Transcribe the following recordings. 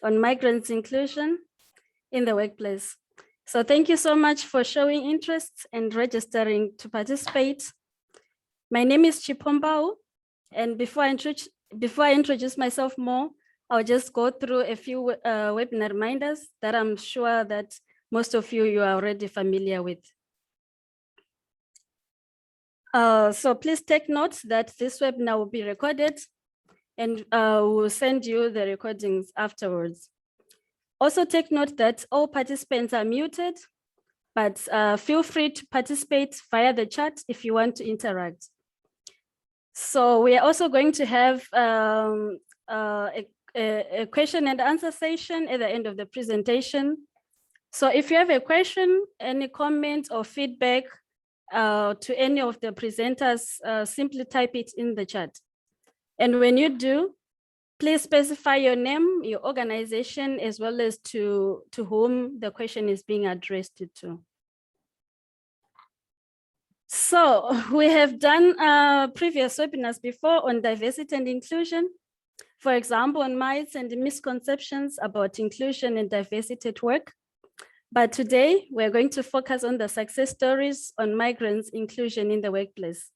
on migrants' inclusion in the workplace. So thank you so much for showing interest and registering to participate. My name is Chipombao, and before I introduce myself more, I'll just go through a few webinar reminders that I'm sure that most of you are already familiar with. So please take note that this webinar will be recorded, and we'll send you the recordings afterwards. Also take note that all participants are muted, but feel free to participate via the chat if you want to interact. So we are also going to have a question and answer session at the end of the presentation. So if you have a question, any comment or feedback to any of the presenters, simply type it in the chat. And when you do, please specify your name, your organization, as well as to whom the question is being addressed to. So we have done previous webinars before on diversity and inclusion. For example, on myths and misconceptions about inclusion and diversity at work. But today we're going to focus on the success stories on migrants' inclusion in the workplace.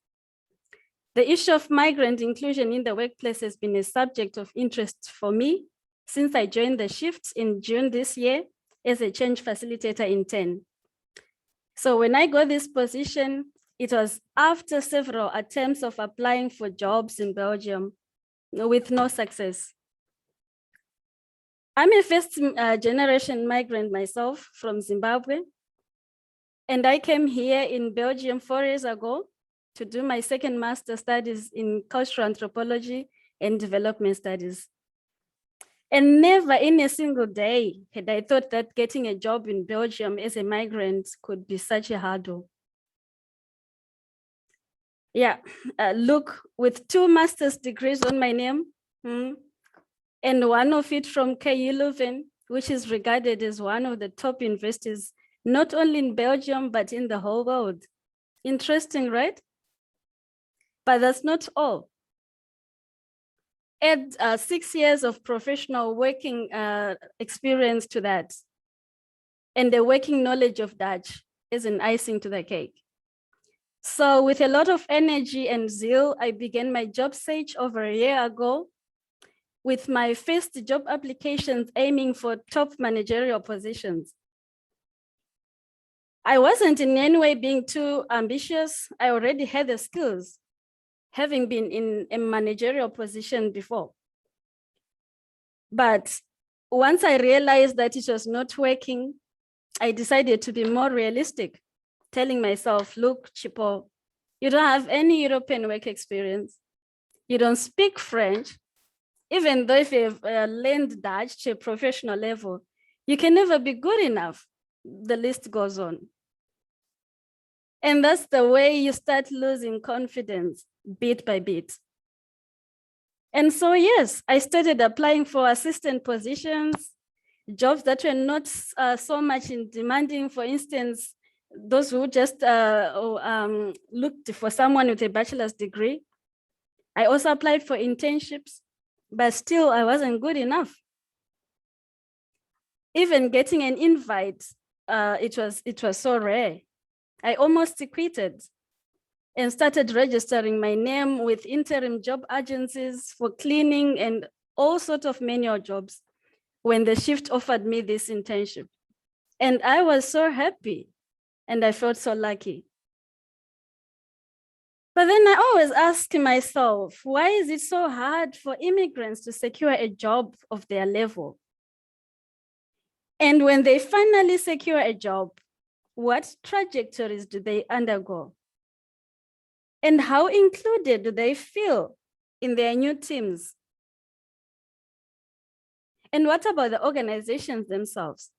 The issue of migrant inclusion in the workplace has been a subject of interest for me since I joined the shift in June this year as a change facilitator in 10. So when I got this position, it was after several attempts of applying for jobs in Belgium with no success. I'm a first generation migrant myself from Zimbabwe, and I came here in Belgium 4 years ago to do my second master studies in cultural anthropology and development studies. And never in a single day had I thought that getting a job in Belgium as a migrant could be such a hurdle. Yeah, look, with 2 master's degrees on my name, and one of it from KU Leuven, which is regarded as one of the top universities, not only in Belgium, but in the whole world. Interesting, right? But that's not all. Add 6 years of professional working experience to that, and the working knowledge of Dutch is an icing to the cake. So with a lot of energy and zeal, I began my job search over a year ago with my first job applications aiming for top managerial positions. I wasn't in any way being too ambitious. I already had the skills, having been in a managerial position before. But once I realized that it was not working, I decided to be more realistic, telling myself, look, Chipo, you don't have any European work experience. You don't speak French. Even though if you've learned Dutch to a professional level, you can never be good enough. The list goes on. And that's the way you start losing confidence bit by bit. And so, yes, I started applying for assistant positions, jobs that were not so much in demanding. For instance, those who just looked for someone with a bachelor's degree. I also applied for internships, but still I wasn't good enough. Even getting an invite, it was so rare. I almost quitted and started registering my name with interim job agencies for cleaning and all sorts of manual jobs when the shift offered me this internship. And I was so happy and I felt so lucky. But then I always ask myself, why is it so hard for immigrants to secure a job of their level? And when they finally secure a job, what trajectories do they undergo? And how included do they feel in their new teams? And what about the organizations themselves?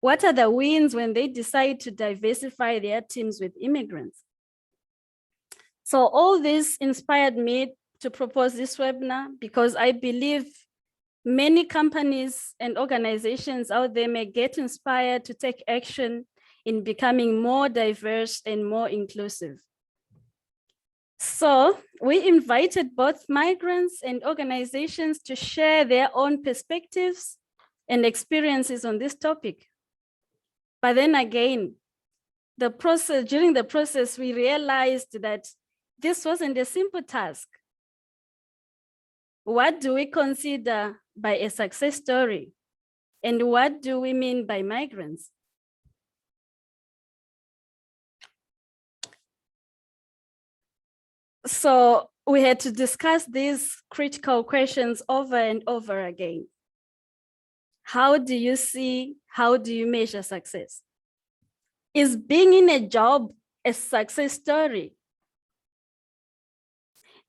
What are the wins when they decide to diversify their teams with immigrants? So all this inspired me to propose this webinar because I believe many companies and organizations out there may get inspired to take action in becoming more diverse and more inclusive. So we invited both migrants and organizations to share their own perspectives and experiences on this topic. But then again, during the process, we realized that this wasn't a simple task. What do we consider by a success story? And what do we mean by migrants? So we had to discuss these critical questions over and over again. How do you measure success? Is being in a job a success story?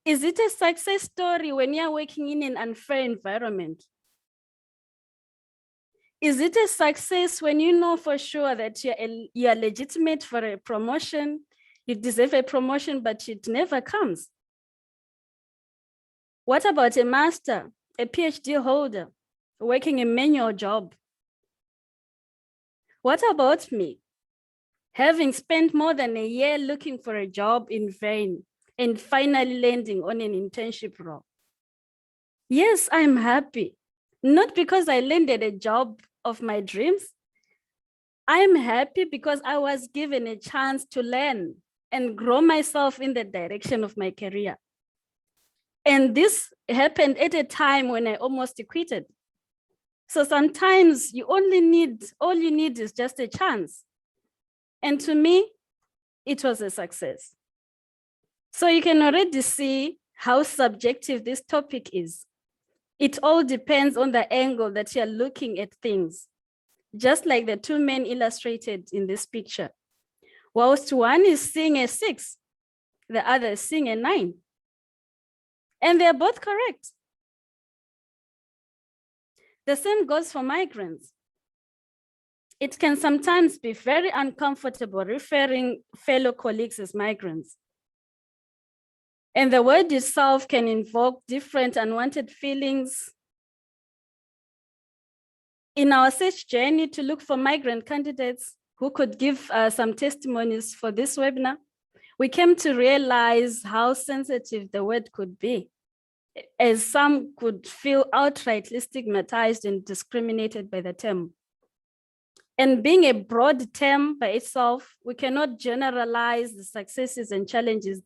Is it a success story when you're working in an unfair environment? Is it a success when you know for sure that you're legitimate for a promotion, you deserve a promotion, but it never comes? What about a master, a PhD holder, working a manual job? What about me, having spent more than a year looking for a job in vain and finally landing on an internship role? Yes, I'm happy, not because I landed a job of my dreams. I'm happy because I was given a chance to learn and grow myself in the direction of my career. And this happened at a time when I almost quitted. So sometimes all you need is just a chance. And to me, it was a success. So you can already see how subjective this topic is. It all depends on the angle that you're looking at things, just like the two men illustrated in this picture. Whilst one is seeing a 6, the other is seeing a 9. And they're both correct. The same goes for migrants. It can sometimes be very uncomfortable referring fellow colleagues as migrants. And the word itself can invoke different unwanted feelings. In our search journey to look for migrant candidates who could give some testimonies for this webinar, we came to realize how sensitive the word could be, as some could feel outrightly stigmatized and discriminated by the term. And being a broad term by itself, we cannot generalize the successes and challenges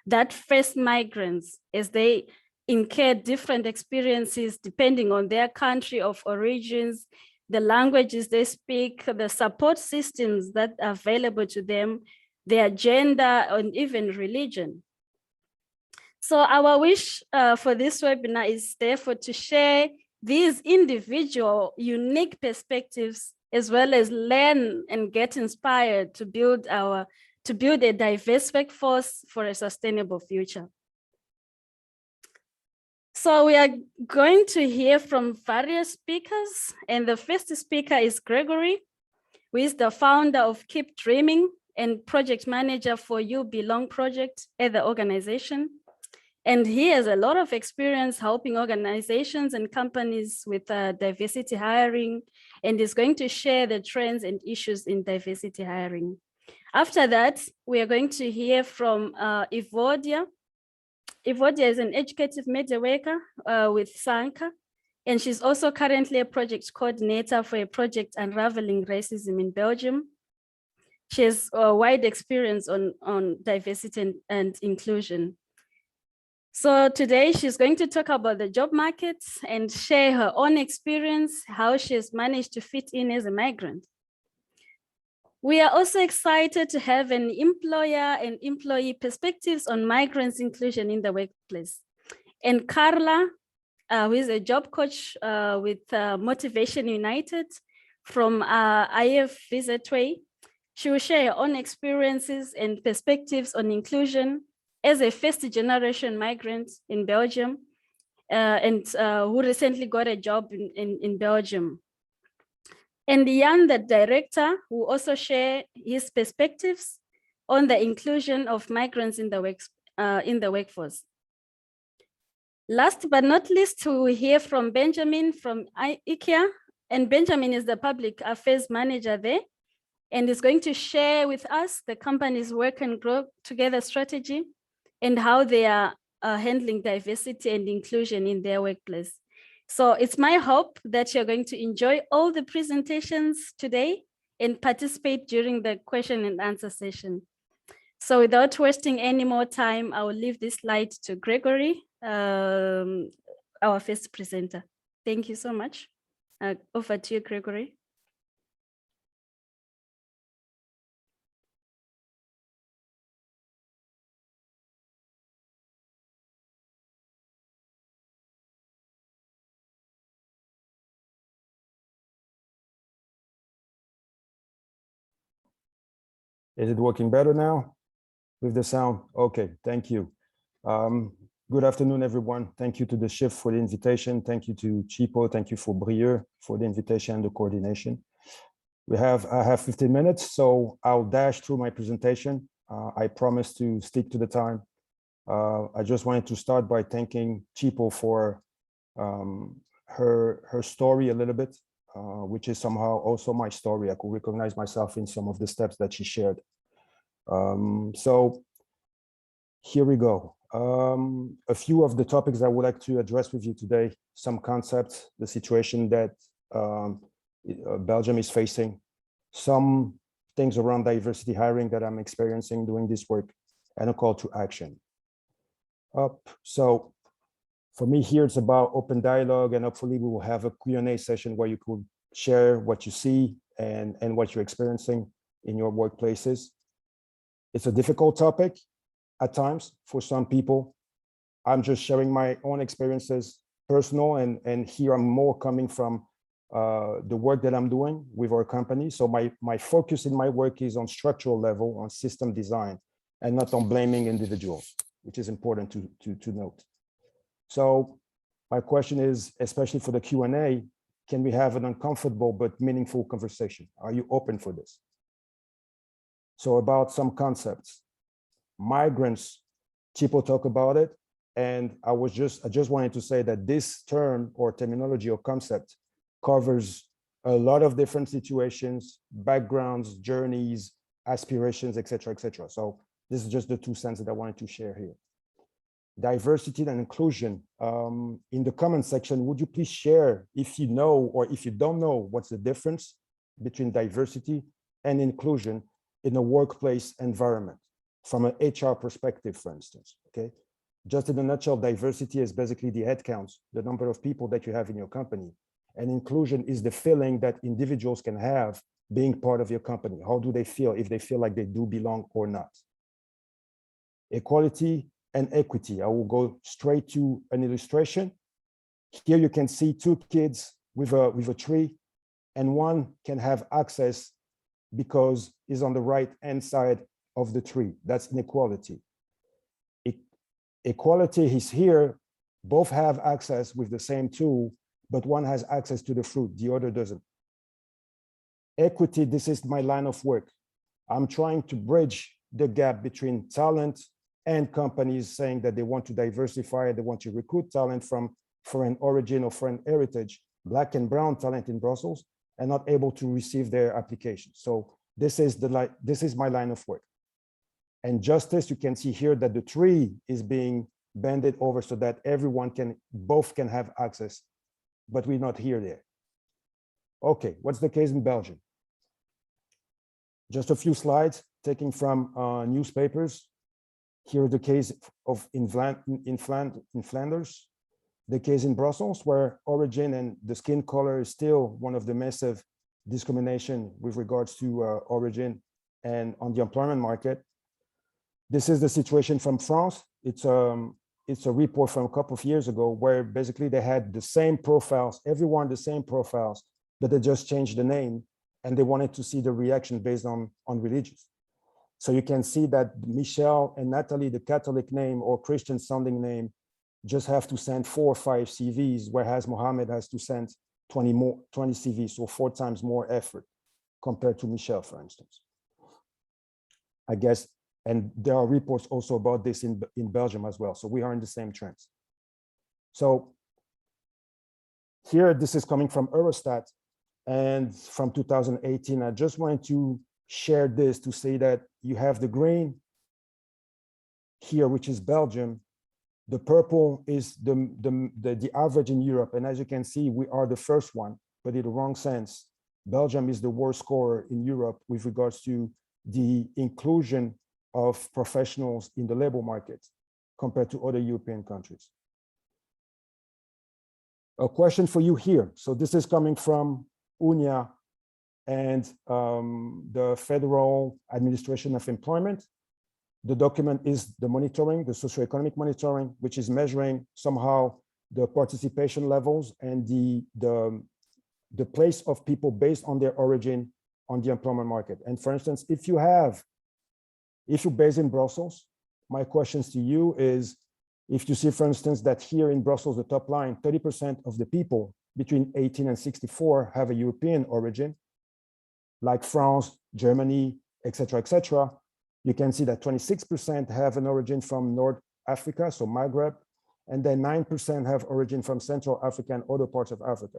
that face migrants as they incur different experiences depending on their country of origins, the languages they speak, the support systems that are available to them, their gender, and even religion. So our wish for this webinar is therefore to share these individual unique perspectives, as well as learn and get inspired to build a diverse workforce for a sustainable future. So we are going to hear from various speakers, and the first speaker is Gregory, who is the founder of Keep Dreaming and project manager for You Belong project at the organization. And he has a lot of experience helping organizations and companies with diversity hiring, and is going to share the trends and issues in diversity hiring. After that, we are going to hear from Evodia. Evodia is an educative media worker with Sanka, and she's also currently a project coordinator for a project unraveling racism in Belgium. She has a wide experience on diversity and inclusion. So today she's going to talk about the job market and share her own experience, how she has managed to fit in as a migrant. We are also excited to have an employer and employee perspectives on migrants' inclusion in the workplace. And Carla, who is a job coach with Motivation United from IF Visitway, she will share her own experiences and perspectives on inclusion as a first-generation migrant in Belgium, and who recently got a job in Belgium. And Jan, the director, will also share his perspectives on the inclusion of migrants in the workforce. Last but not least, we will hear from Benjamin from IKEA, and Benjamin is the public affairs manager there, and is going to share with us the company's work and grow together strategy, and how they are handling diversity and inclusion in their workplace. So it's my hope that you're going to enjoy all the presentations today and participate during the question and answer session. So without wasting any more time, I will leave this slide to Gregory, our first presenter. Thank you so much. Over to you, Gregory. Is it working better now with the sound? Okay, thank you. Good afternoon, everyone. Thank you to the Shift for the invitation. Thank you to Chipo. Thank you for Brieux for the invitation and the coordination. I have 15 minutes, so I'll dash through my presentation. I promise to stick to the time. I just wanted to start by thanking Chipo for her story a little bit, which is somehow also my story. I could recognize myself in some of the steps that she shared. So here we go. A few of the topics I would like to address with you today, some concepts, the situation that Belgium is facing, some things around diversity hiring that I'm experiencing doing this work, and a call to action. So for me here, it's about open dialogue, and hopefully we will have a Q&A session where you could share what you see and what you're experiencing in your workplaces. It's a difficult topic at times for some people. I'm just sharing my own experiences, personal, and here I'm more coming from the work that I'm doing with our company. So my focus in my work is on structural level, on system design, and not on blaming individuals, which is important to note. So my question is, especially for the Q&A, can we have an uncomfortable but meaningful conversation? Are you open for this? So about some concepts. Migrants, Chipo talk about it, and I just wanted to say that this term or terminology or concept covers a lot of different situations, backgrounds, journeys, aspirations, etc., etc. So this is just the 2 cents that I wanted to share here. Diversity and inclusion. In the comment section, would you please share if you know or if you don't know what's the difference between diversity and inclusion in a workplace environment from an HR perspective, for instance, okay? Just in a nutshell, diversity is basically the head counts, the number of people that you have in your company. And inclusion is the feeling that individuals can have being part of your company. How do they feel, if they feel like they do belong or not? Equality and equity. I will go straight to an illustration. Here you can see 2 kids with a tree, and one can have access because he's on the right-hand side of the tree. That's inequality. Equality is here, both have access with the same tool, but one has access to the fruit, the other doesn't. Equity, this is my line of work. I'm trying to bridge the gap between talent and companies saying that they want to diversify, they want to recruit talent from foreign origin or foreign heritage, Black and brown talent in Brussels, and not able to receive their applications. So this is my line of work. And justice, you can see here that the tree is being bended over so that everyone both can have access, but we're not here there. Okay, what's the case in Belgium? Just a few slides taken from newspapers. Here the case of in Flanders, the case in Brussels, where origin and the skin color is still one of the massive discrimination with regards to origin and on the employment market. This is the situation from France. It's a report from a couple of years ago where basically they had the same profiles, everyone the same profiles, but they just changed the name and they wanted to see the reaction based on religious. So you can see that Michelle and Natalie, the Catholic name or Christian sounding name, just have to send 4 or 5 CVs, whereas Mohammed has to send 20 CVs, so 4 times more effort compared to Michelle, for instance. I guess, and there are reports also about this in Belgium as well. So we are in the same trends. So here, this is coming from Eurostat and from 2018. I just wanted to share this to say that you have the green. here, which is Belgium. The purple is the average in Europe. And as you can see, we are the first one, but in the wrong sense. Belgium is the worst scorer in Europe with regards to the inclusion of professionals in the labor market compared to other European countries. A question for you here. So this is coming from UNIA and the Federal Administration of Employment. The document is the monitoring, the socioeconomic monitoring, which is measuring somehow the participation levels and the place of people based on their origin on the employment market. And for instance, if you're based in Brussels, my questions to you is, if you see, for instance, that here in Brussels, the top line, 30% of the people between 18 and 64 have a European origin, like France, Germany, etc., you can see that 26% have an origin from North Africa, so Maghreb, and then 9% have origin from Central Africa and other parts of Africa.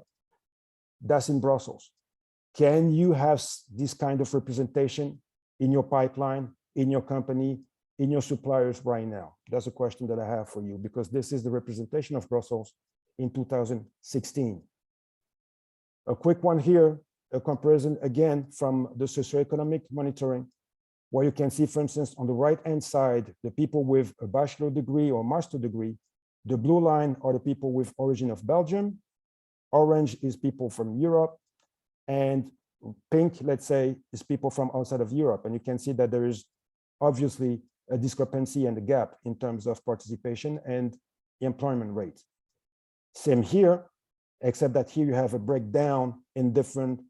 That's in Brussels. Can you have this kind of representation in your pipeline, in your company, in your suppliers right now? That's a question that I have for you, because this is the representation of Brussels in 2016. A quick one here, a comparison again from the socioeconomic monitoring, where you can see, for instance, on the right-hand side, the people with a bachelor degree or master degree. The blue line are the people with origin of Belgium. Orange is people from Europe. And pink, let's say, is people from outside of Europe. And you can see that there is obviously a discrepancy and a gap in terms of participation and employment rate. Same here, except that here you have a breakdown in different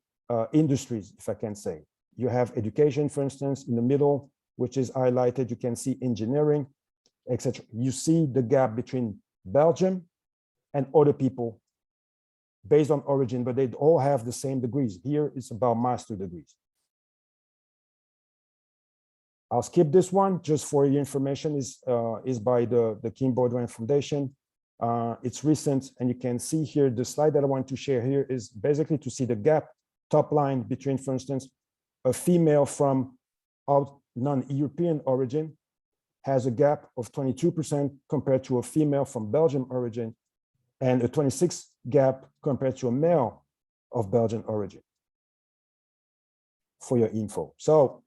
industries, if I can say. You have education, for instance, in the middle, which is highlighted. You can see engineering, etc. You see the gap between Belgium and other people based on origin, but they all have the same degrees. Here it's about master degrees. I'll skip this one just for your information. Is by the Kim Baudouin Foundation. It's recent, and you can see here the slide that I want to share here is basically to see the gap top line between, for instance, a female from non-European origin has a gap of 22% compared to a female from Belgian origin, and a 26 gap compared to a male of Belgian origin, for your info. So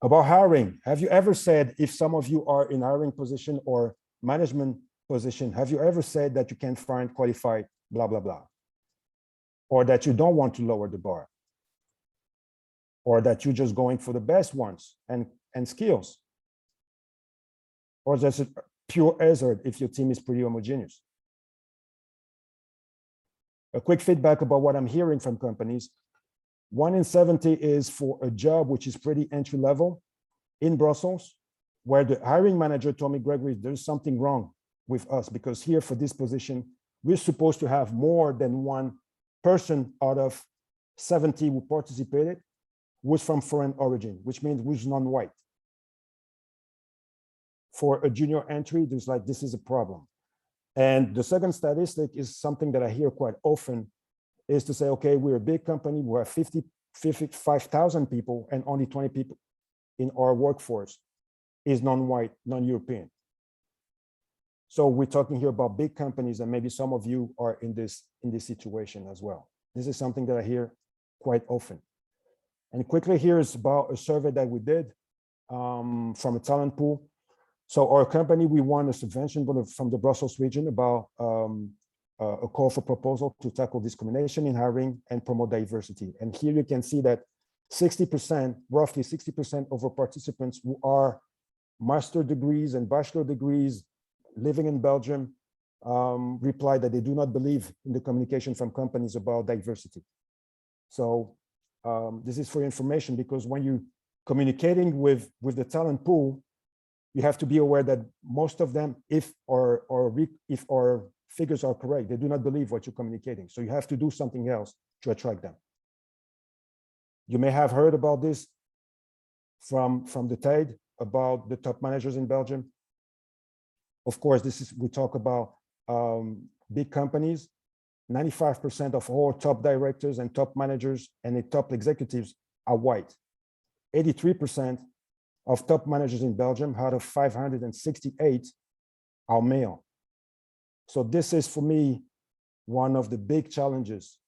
about hiring, have you ever said, if some of you are in hiring position or management position, have you ever said that you can't find qualified blah, blah, blah? Or that you don't want to lower the bar? Or that you're just going for the best ones and skills? Or that's a pure hazard if your team is pretty homogeneous? A quick feedback about what I'm hearing from companies. 1 in 70 is for a job which is pretty entry level in Brussels, where the hiring manager told me, Gregory, there's something wrong with us, because here for this position, we're supposed to have more than one person out of 70 who participated was from foreign origin, which means was non-white. For a junior entry, there's like, this is a problem. And the second statistic is something that I hear quite often, is to say, okay, we're a big company, we have 55,000 people, and only 20 people in our workforce is non-white, non-European. So we're talking here about big companies, and maybe some of you are in this situation as well. This is something that I hear quite often. And quickly, here is about a survey that we did from a talent pool. So our company, we won a subvention from the Brussels region about a call for proposal to tackle discrimination in hiring and promote diversity. And here you can see that 60%, roughly 60% of our participants who are master degrees and bachelor degrees living in Belgium replied that they do not believe in the communication from companies about diversity. So this is for your information, because when you're communicating with the talent pool, you have to be aware that most of them, if our figures are correct, they do not believe what you're communicating. So you have to do something else to attract them. You may have heard about this from the TIDE, about the top managers in Belgium. Of course, we talk about big companies. 95% of all top directors and top managers and the top executives are white. 83% of top managers in Belgium, out of 568, are male. So this is, for me, one of the big challenges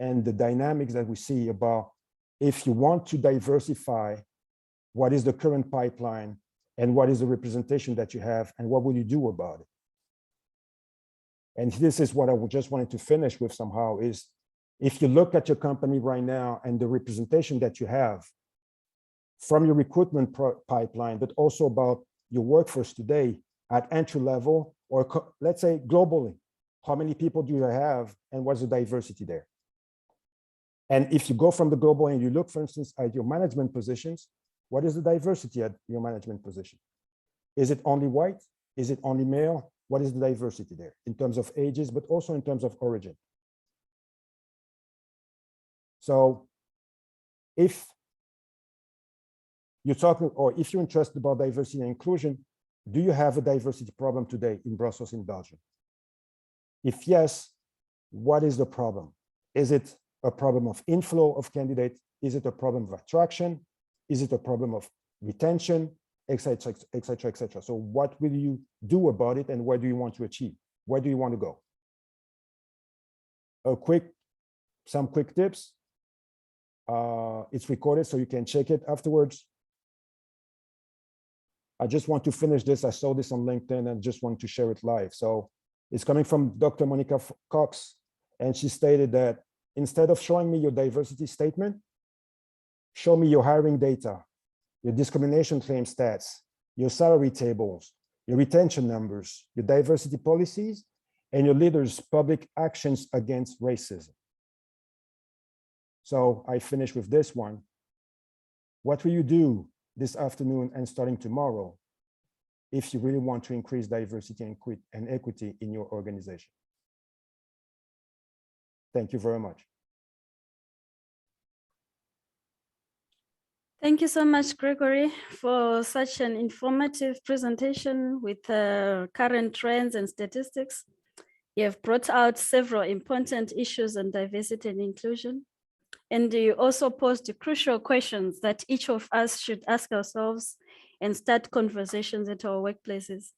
and the dynamics that we see about if you want to diversify, what is the current pipeline and what is the representation that you have and what will you do about it? And this is what I just wanted to finish with somehow is, if you look at your company right now and the representation that you have from your recruitment pipeline, but also about your workforce today at entry level, or let's say globally, how many people do you have and what's the diversity there? And if you go from the global and you look, for instance, at your management positions, what is the diversity at your management position? Is it only white? Is it only male? What is the diversity there in terms of ages, but also in terms of origin? So if you're talking, or if you're interested about diversity and inclusion, do you have a diversity problem today in Brussels, in Belgium? If yes, what is the problem? Is it a problem of inflow of candidates? Is it a problem of attraction? Is it a problem of retention, et cetera, et cetera, et cetera? So what will you do about it and where do you want to achieve? Where do you want to go? Some quick tips. It's recorded so you can check it afterwards. I just want to finish this. I saw this on LinkedIn and just want to share it live. So it's coming from Dr. Monica Cox, and she stated that instead of showing me your diversity statement, show me your hiring data, your discrimination claim stats, your salary tables, your retention numbers, your diversity policies, and your leaders' public actions against racism. So I finish with this one. What will you do this afternoon and starting tomorrow if you really want to increase diversity and equity in your organization? Thank you very much. Thank you so much, Gregory, for such an informative presentation with current trends and statistics. You have brought out several important issues on diversity and inclusion. And you also posed crucial questions that each of us should ask ourselves and start conversations at our workplaces.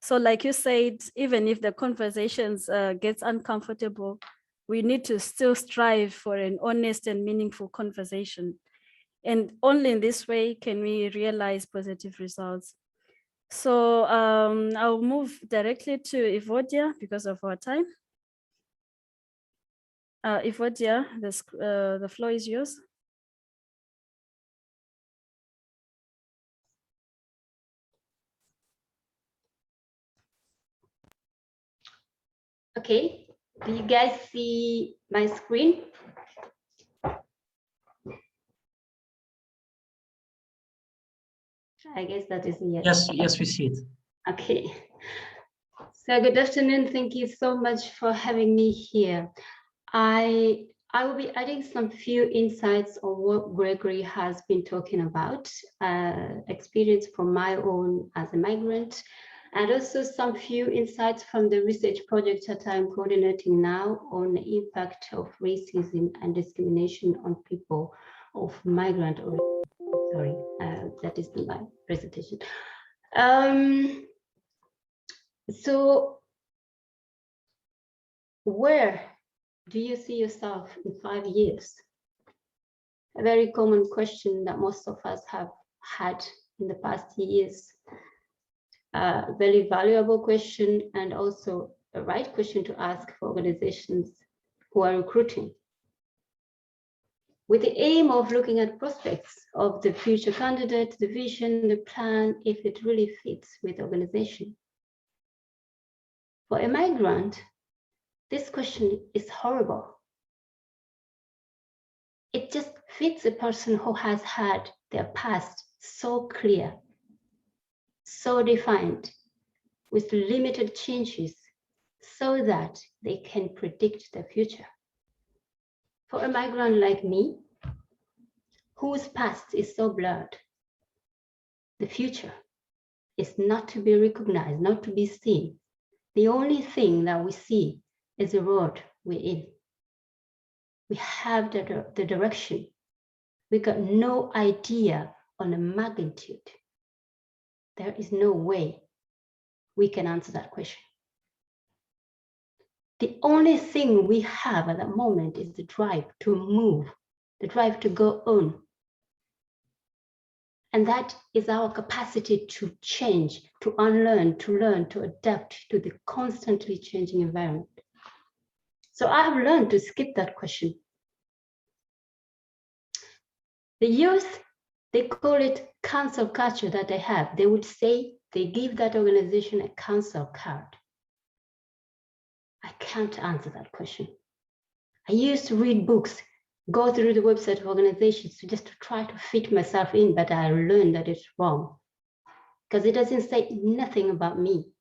So like you said, even if the conversations gets uncomfortable, we need to still strive for an honest and meaningful conversation. And only in this way can we realize positive results. So I'll move directly to Evodia because of our time. Evodia, the floor is yours. Okay, do you guys see my screen? I guess that is yes. Yes, we see it. Okay. So good afternoon. Thank you so much for having me here. I will be adding some few insights on what Gregory has been talking about, experience from my own as a migrant, and also some few insights from the research project that I'm coordinating now on the impact of racism and discrimination on people of migrant origin. Sorry, that is my presentation. So where do you see yourself in 5 years? A very common question that most of us have had in the past years. A very valuable question, and also a right question to ask for organizations who are recruiting, with the aim of looking at prospects of the future candidate, the vision, the plan, if it really fits with the organization. For a migrant, this question is horrible. It just fits a person who has had their past so clear, so defined, with limited changes, so that they can predict the future. For a migrant like me, whose past is so blurred, the future is not to be recognized, not to be seen. The only thing that we see is the road we're in. We have the direction. We got no idea on the magnitude there is no way we can answer that question. The only thing we have at that moment is the drive to move, the drive to go on. And that is our capacity to change, to unlearn, to learn, to adapt to the constantly changing environment. So I have learned to skip that question. The youth, they call it cancel culture that they have. They would say they give that organization a cancel card. I can't answer that question. I used to read books, go through the website of organizations just to try to fit myself in, but I learned that it's wrong because it doesn't say nothing about me.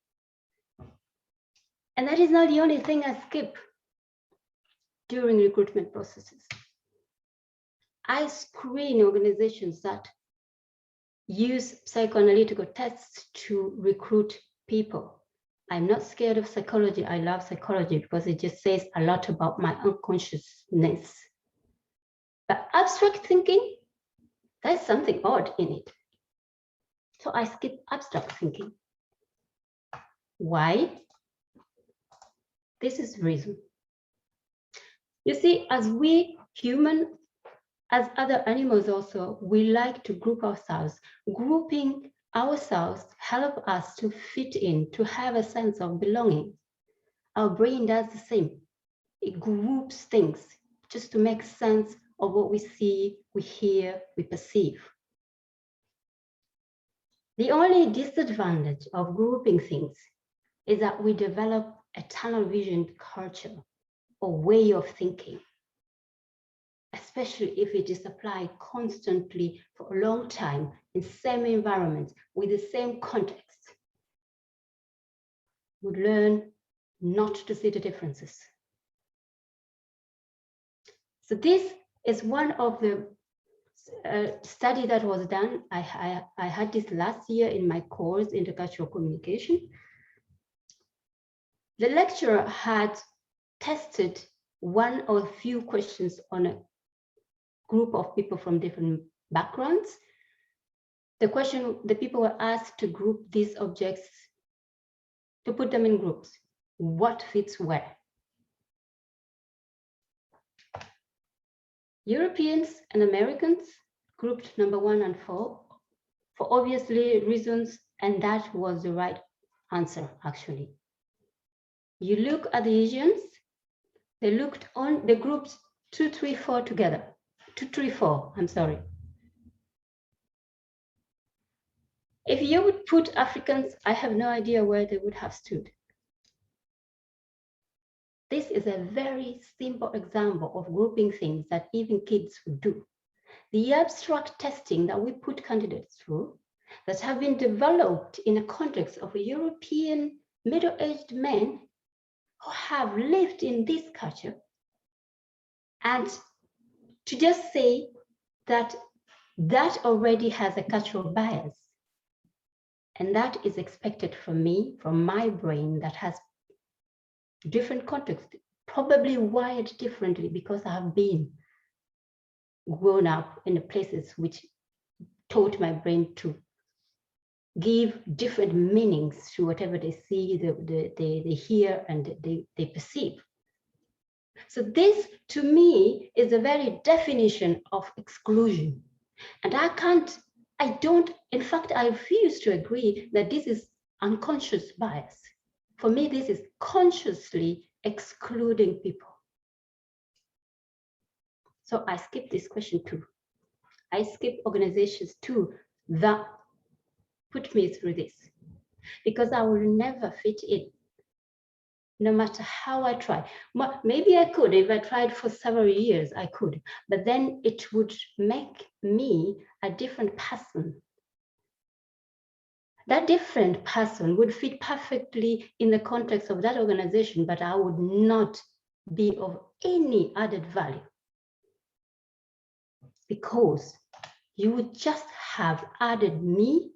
And that is not the only thing I skip during recruitment processes. I screen organizations that use psychoanalytical tests to recruit people. I'm not scared of psychology. I love psychology because it just says a lot about my unconsciousness. But abstract thinking, there's something odd in it. So I skip abstract thinking. Why? This is the reason. You see, as we human, as other animals also, we like to group ourselves. Grouping ourselves help us to fit in, to have a sense of belonging. Our brain does the same. It groups things just to make sense of what we see, we hear, we perceive. The only disadvantage of grouping things is that we develop a tunnel vision culture or way of thinking, especially if it is applied constantly for a long time in same environment with the same context. We learn not to see the differences. So this is one of the study that was done. I had this last year in my course, Intercultural Communication. The lecturer had tested one or a few questions on a group of people from different backgrounds. The people were asked to group these objects, to put them in groups. What fits where? Europeans and Americans grouped number 1 and 4 for obviously reasons, and that was the right answer actually. You look at the Asians, they grouped 2, 3, 4 together. 2, 3, 4, I'm sorry. If you would put Africans, I have no idea where they would have stood. This is a very simple example of grouping things that even kids would do. The abstract testing that we put candidates through that have been developed in a context of a European middle-aged men who have lived in this culture, and to just say that that already has a cultural bias, and that is expected from me, from my brain that has different context, probably wired differently because I have been grown up in the places which taught my brain to give different meanings to whatever they see, they hear, and they perceive. So this, to me, is the very definition of exclusion. And in fact, I refuse to agree that this is unconscious bias. For me, this is consciously excluding people. So I skip this question too. I skip organizations too that put me through this, because I will never fit in, no matter how I try. Maybe I could, if I tried for several years, I could, but then it would make me a different person. That different person would fit perfectly in the context of that organization, but I would not be of any added value, because you would just have added me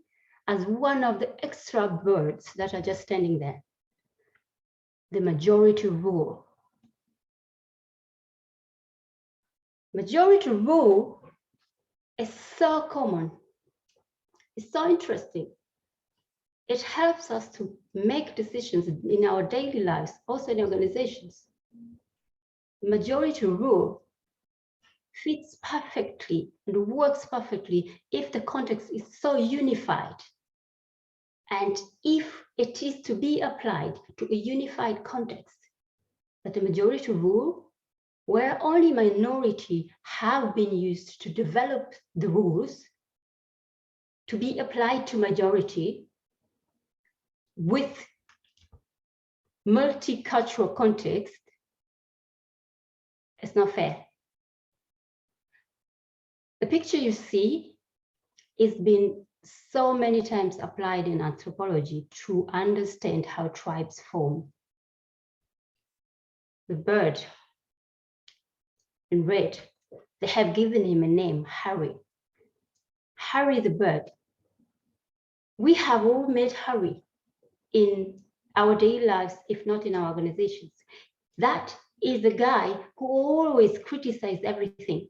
as one of the extra birds that are just standing there. The majority rule. Majority rule is so common. It's so interesting. It helps us to make decisions in our daily lives, also in organizations. Majority rule fits perfectly and works perfectly if the context is so unified. And if it is to be applied to a unified context, that the majority rule, where only minority have been used to develop the rules to be applied to majority with multicultural context, it's not fair. The picture you see is been so many times applied in anthropology to understand how tribes form. The bird in red, they have given him a name, Harry. Harry the bird. We have all met Harry in our daily lives, if not in our organizations. That is the guy who always criticizes everything,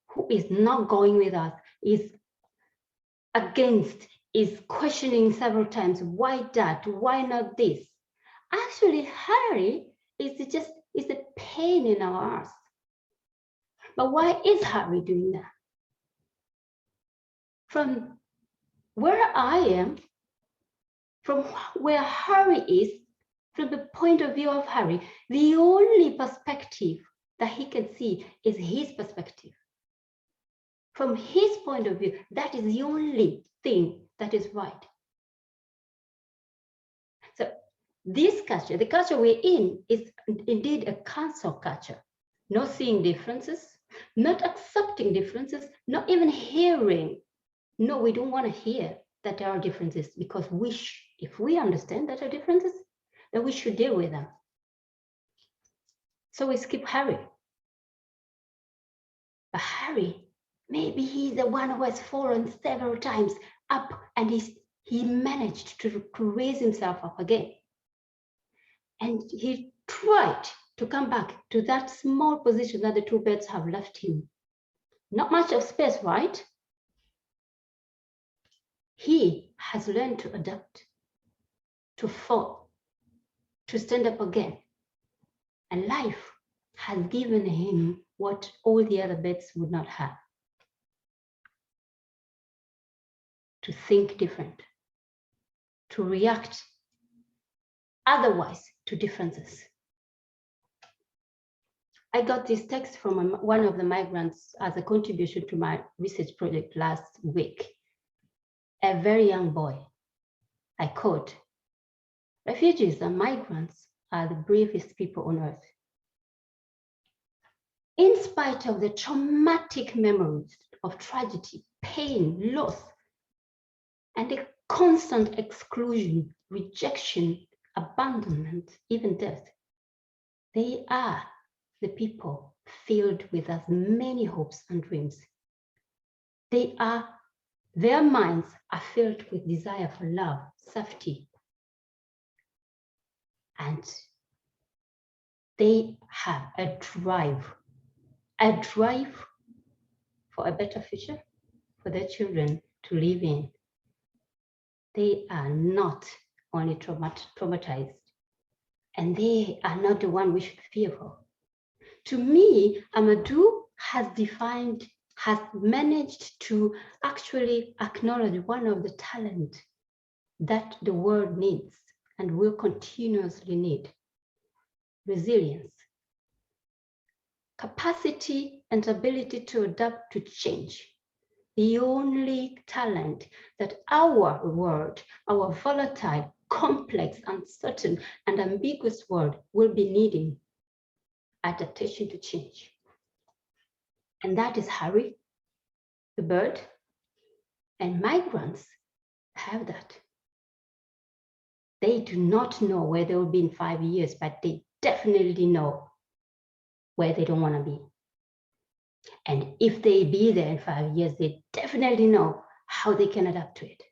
who is not going with us, is against, is questioning several times, why that, why not this? Actually, Harry is a pain in our ass. But why is Harry doing that? From where I am, from where Harry is, from the point of view of Harry, the only perspective that he can see is his perspective. From his point of view, that is the only thing that is right. So this culture, the culture we're in, is indeed a cancel culture. Not seeing differences, not accepting differences, not even hearing. No, we don't want to hear that there are differences, because if we understand that there are differences, then we should deal with them. So we skip Harry. But Harry, maybe he's the one who has fallen several times up, and he managed to raise himself up again. And he tried to come back to that small position that the two birds have left him. Not much of space, right? He has learned to adapt, to fall, to stand up again. And life has given him what all the other birds would not have. To think different, to react otherwise to differences. I got this text from one of the migrants as a contribution to my research project last week. A very young boy. I quote, "Refugees and migrants are the bravest people on earth. In spite of the traumatic memories of tragedy, pain, loss, and the constant exclusion, rejection, abandonment, even death, they are the people filled with as many hopes and dreams. Their minds are filled with desire for love, safety, and they have a drive for a better future for their children to live in. They are not only traumatized, and they are not the one we should fear for. To me, Amadou has managed to actually acknowledge one of the talents that the world needs and will continuously need: resilience, capacity and ability to adapt to change. The only talent that our world, our volatile, complex, uncertain, and ambiguous world will be needing: adaptation to change. And that is Harry, the bird, and migrants have that. They do not know where they will be in 5 years, but they definitely know where they don't want to be. And if they be there in 5 years, they definitely know how they can adapt to it.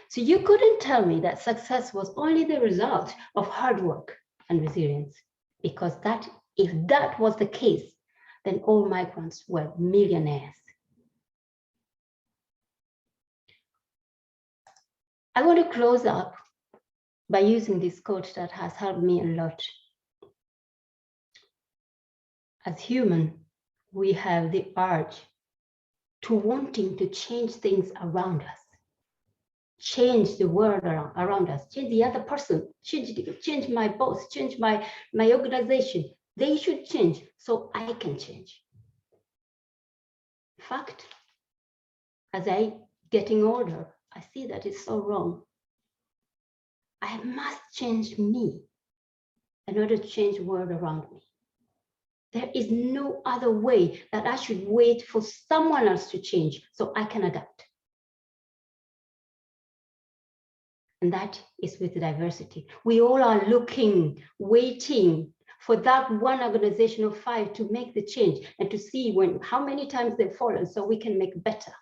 So you couldn't tell me that success was only the result of hard work and resilience, because if that was the case, then all migrants were millionaires. I want to close up by using this quote that has helped me a lot. As human, we have the urge to wanting to change things around us, change the world around us, change the other person, change my boss, change my organization. They should change so I can change. In fact, as I getting older, I see that it's so wrong. I must change me in order to change the world around me. There is no other way that I should wait for someone else to change so I can adapt. And that is with diversity. We all are looking, waiting for that one organization of 5 to make the change and to see how many times they've fallen so we can make better.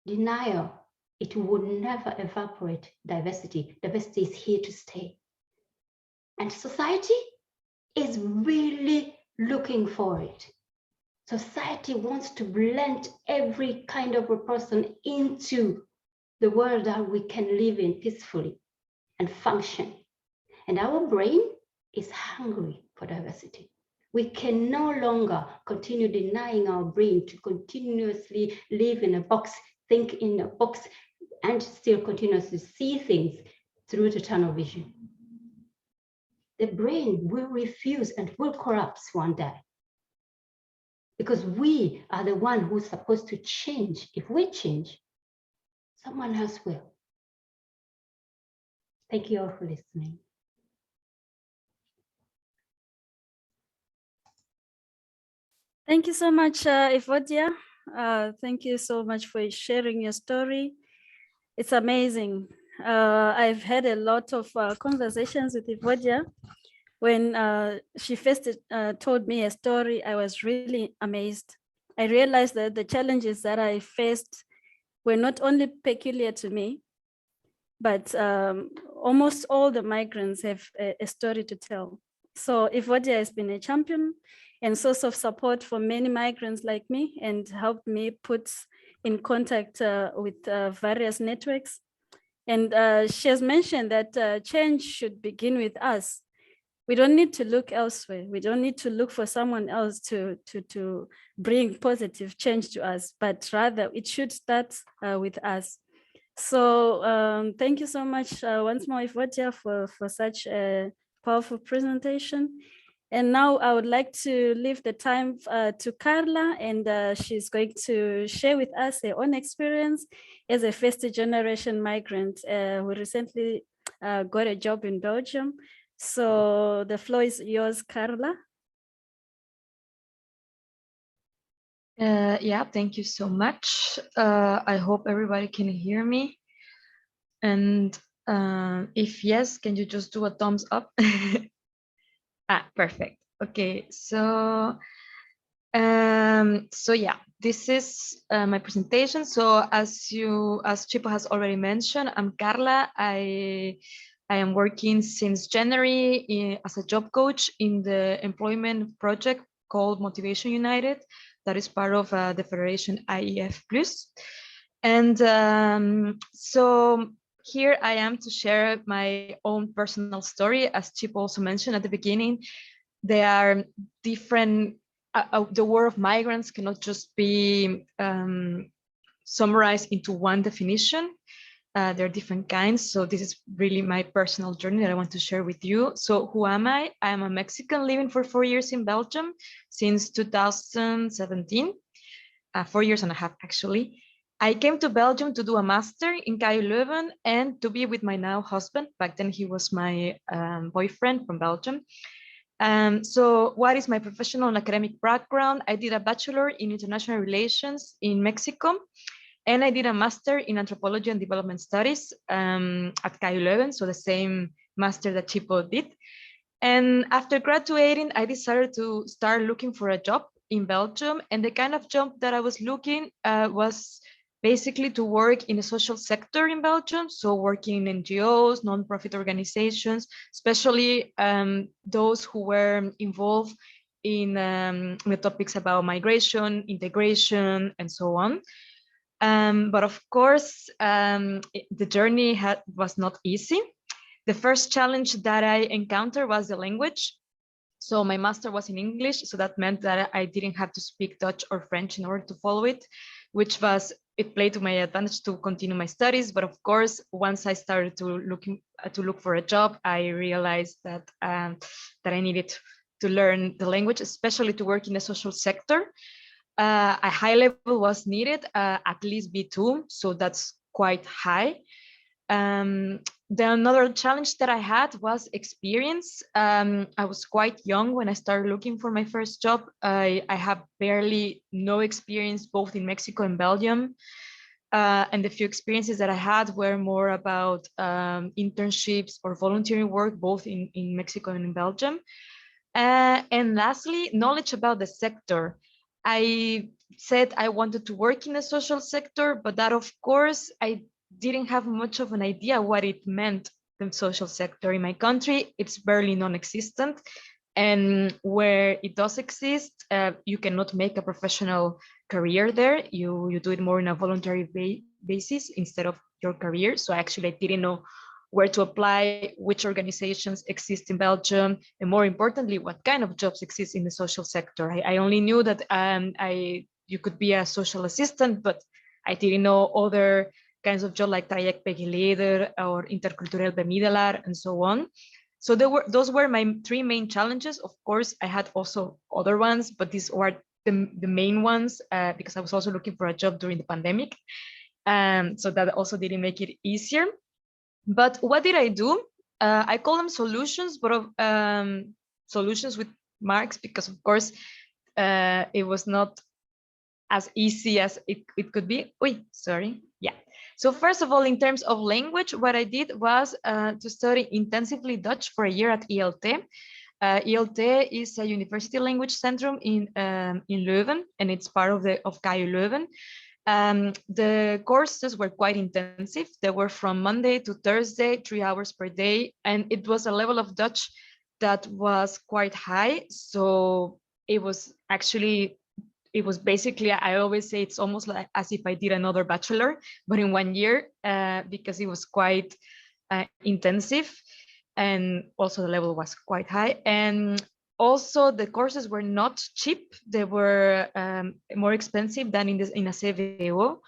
Denial, it would never evaporate diversity. Diversity is here to stay. And society is really looking for it. Society wants to blend every kind of a person into the world that we can live in peacefully and function. And our brain is hungry for diversity. We can no longer continue denying our brain to continuously live in a box, think in a box, and still continuously see things through the tunnel vision. The brain will refuse and will collapse one day, because we are the one who's supposed to change. If we change, someone else will. Thank you all for listening. Thank you so much, Evodia. Thank you so much for sharing your story. It's amazing. I've had a lot of conversations with Evodia. When she first told me a story, I was really amazed. I realized that the challenges that I faced were not only peculiar to me, but almost all the migrants have a story to tell. So Evodia has been a champion and source of support for many migrants like me, and helped me put in contact with various networks. And she has mentioned that change should begin with us. We don't need to look elsewhere. We don't need to look for someone else to bring positive change to us, but rather it should start with us. So thank you so much once more, Evodia, for such a powerful presentation. And now I would like to leave the time to Carla, and she's going to share with us her own experience as a first-generation migrant who recently got a job in Belgium. So the floor is yours, Carla. Yeah, thank you so much. I hope everybody can hear me. And if yes, can you just do a thumbs up? Perfect. Okay, so yeah, this is my presentation. So as Chipo has already mentioned, I'm Carla. I am working since January as a job coach in the employment project called Motivation United, that is part of the Federation IEF Plus. And so here I am to share my own personal story. As Chip also mentioned at the beginning, there are different, the word of migrants cannot just be summarized into one definition. There are different kinds. So this is really my personal journey that I want to share with you. So who am I? I am a Mexican living for 4 years in Belgium since 2017, 4 years and a half actually. I came to Belgium to do a master in KU Leuven and to be with my now husband. Back then he was my boyfriend from Belgium. So what is my professional and academic background? I did a bachelor in international relations in Mexico, and I did a master in anthropology and development studies at KU Leuven, so the same master that Chipo did. And after graduating, I decided to start looking for a job in Belgium. And the kind of job that I was looking was basically to work in the social sector in Belgium. So working in NGOs, non-profit organizations, especially those who were involved in the topics about migration, integration, and so on. But of course, the journey was not easy. The first challenge that I encountered was the language. So my master was in English, so that meant that I didn't have to speak Dutch or French in order to follow it, it played to my advantage to continue my studies. But of course, once I started to look for a job, I realized that I needed to learn the language, especially to work in the social sector. A high level was needed, at least B2, so that's quite high. The another challenge that I had was experience. I was quite young when I started looking for my first job. I have barely no experience both in Mexico and Belgium. And the few experiences that I had were more about internships or volunteering work, both in Mexico and in Belgium. And lastly, knowledge about the sector. I said I wanted to work in the social sector, but that of course I didn't have much of an idea what it meant, the social sector. In my country, it's barely non-existent. And where it does exist, you cannot make a professional career there. You do it more in a voluntary basis instead of your career. So actually I didn't know where to apply, which organizations exist in Belgium, and more importantly, what kind of jobs exist in the social sector. I only knew that you could be a social assistant, but I didn't know other kinds of jobs like trajectbegeleider or intercultureel bemiddelaar and so on. So those were my three main challenges. Of course, I had also other ones, but these were the main ones because I was also looking for a job during the pandemic. So that also didn't make it easier. But what did I do? I call them solutions, but solutions with marks, because of course it was not as easy as it could be. Sorry. Yeah. So first of all, in terms of language, what I did was to study intensively Dutch for a year at ILT. ILT is a university language center in Leuven, and it's part of KU Leuven. The courses were quite intensive. They were from Monday to Thursday, 3 hours per day, and it was a level of Dutch that was quite high. So it was basically, I always say it's almost like as if I did another bachelor, but in 1 year, because it was quite intensive, and also the level was quite high. And also the courses were not cheap. They were more expensive than in a CVO.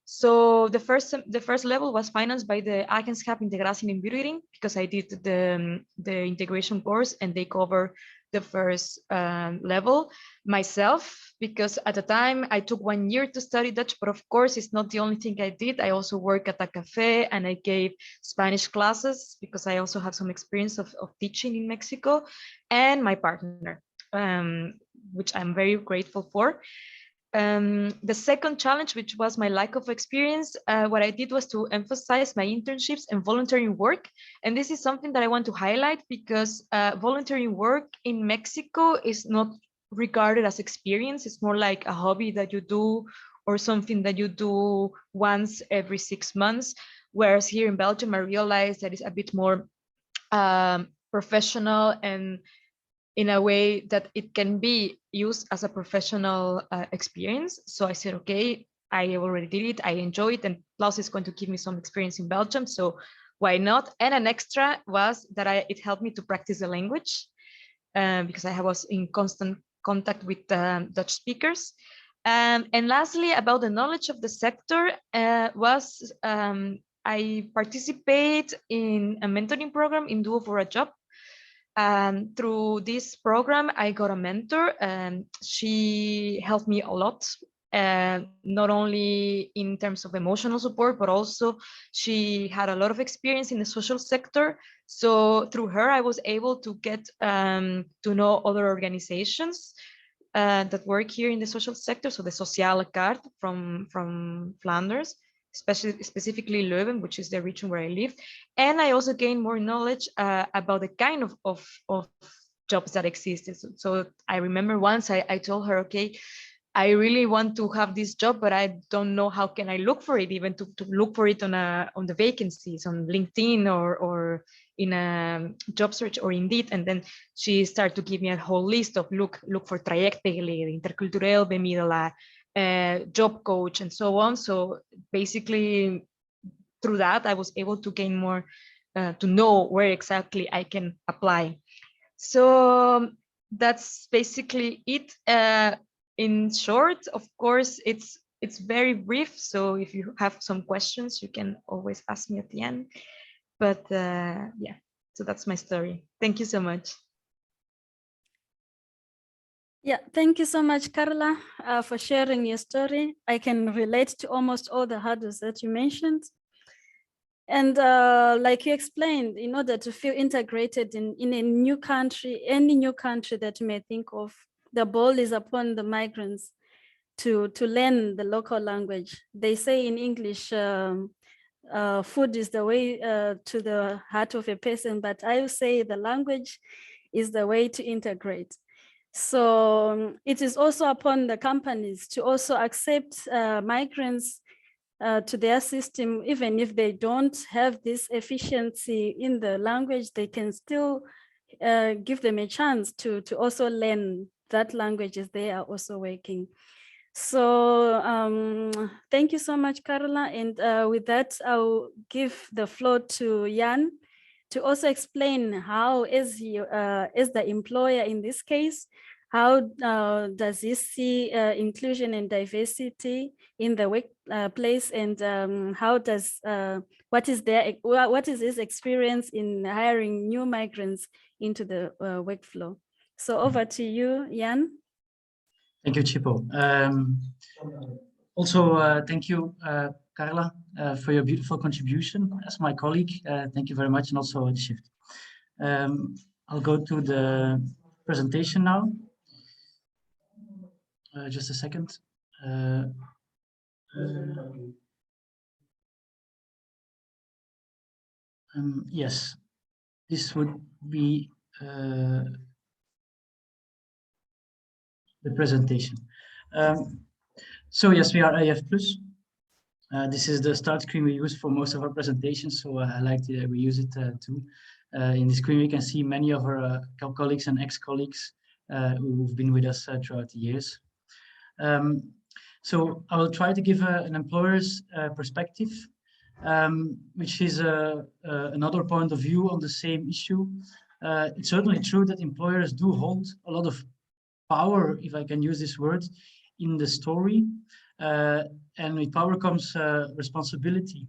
So the first level was financed by the Agentschap Integratie en Inburgering, because I did the integration course, and they cover the first level myself, because at the time I took 1 year to study Dutch, but of course it's not the only thing I did. I also work at a cafe, and I gave Spanish classes because I also have some experience of teaching in Mexico, and my partner, which I'm very grateful for. The second challenge, which was my lack of experience, what I did was to emphasize my internships and volunteering work. And this is something that I want to highlight, because volunteering work in Mexico is not regarded as experience. It's more like a hobby that you do, or something that you do once every 6 months. Whereas here in Belgium, I realized that it's a bit more professional, and in a way that it can be used as a professional experience. So I said, okay, I already did it, I enjoy it, and plus it's going to give me some experience in Belgium, so why not? And an extra was that it helped me to practice the language, because I was in constant contact with Dutch speakers. And lastly, about the knowledge of the sector, I participate in a mentoring program in Duo for a Job. Through this program, I got a mentor, and she helped me a lot, not only in terms of emotional support, but also she had a lot of experience in the social sector. So through her, I was able to get to know other organizations that work here in the social sector. So the Sociale Kaart from Flanders, specifically Leuven, which is the region where I live. And I also gained more knowledge about the kind of jobs that existed. So I remember once I told her, okay, I really want to have this job, but I don't know how can I look for it, even to look for it on the vacancies on LinkedIn or in a job search or Indeed. And then she started to give me a whole list of look for trajectbegeleider, intercultureel bemiddelaar, job coach and so on. So basically through that, I was able to gain more, to know where exactly I can apply. So that's basically it. In short, of course, it's very brief. So if you have some questions, you can always ask me at the end. But yeah, so that's my story. Thank you so much. Yeah, thank you so much, Carla, for sharing your story. I can relate to almost all the hurdles that you mentioned. And like you explained, in order to feel integrated in a new country, any new country that you may think of, the ball is upon the migrants to learn the local language. They say in English, food is the way to the heart of a person, but I would say the language is the way to integrate. So it is also upon the companies to also accept migrants to their system. Even if they don't have this efficiency in the language, they can still give them a chance to also learn that language as they are also working. So thank you so much, Carla. And with that, I'll give the floor to Jan to also explain how, as the employer in this case, how does he see inclusion and diversity in the workplace, and how does what is his experience in hiring new migrants into the workflow? So over to you, Jan. Thank you, Chipo. Also, thank you, Carla, for your beautiful contribution as my colleague. Thank you very much, and also the shift. I'll go to the presentation now. Just a second. Yes, this would be the presentation. So yes, we are IF Plus. This is the start screen we use for most of our presentations, so I like to reuse it too. In the screen, we can see many of our colleagues and ex-colleagues who've been with us throughout the years. So I will try to give an employer's perspective, which is another point of view on the same issue. It's certainly true that employers do hold a lot of power, if I can use this word, in the story. And with power comes responsibility.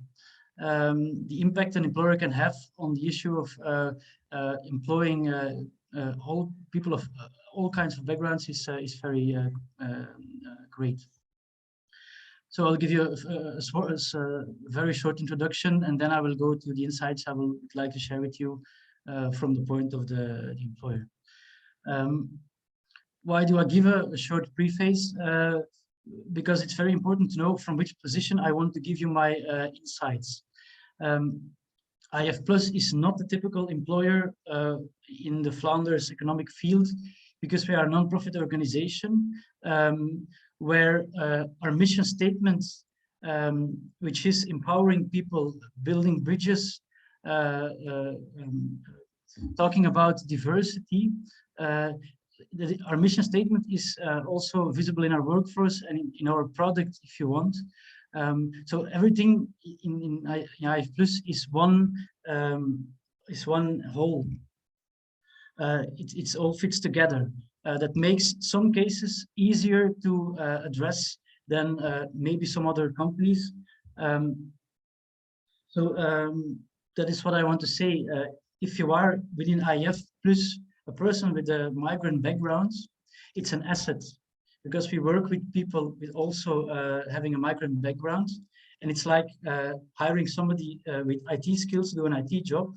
The impact an employer can have on the issue of employing all people of all kinds of backgrounds is very great. So I'll give you a very short introduction, and then I will go to the insights I would like to share with you from the point of the employer. Why do I give a short preface? Because it's very important to know from which position I want to give you my insights. IF Plus is not the typical employer in the Flanders economic field, because we are a non-profit organization where our mission statement, which is empowering people, building bridges, talking about diversity, our mission statement is also visible in our workforce and in our product, if you want. So everything in IF Plus is one whole. It's all fits together. That makes some cases easier to address than maybe some other companies. That is what I want to say. If you are within IF Plus a person with a migrant background, it's an asset, because we work with people with also having a migrant background, and it's like hiring somebody with IT skills to do an IT job.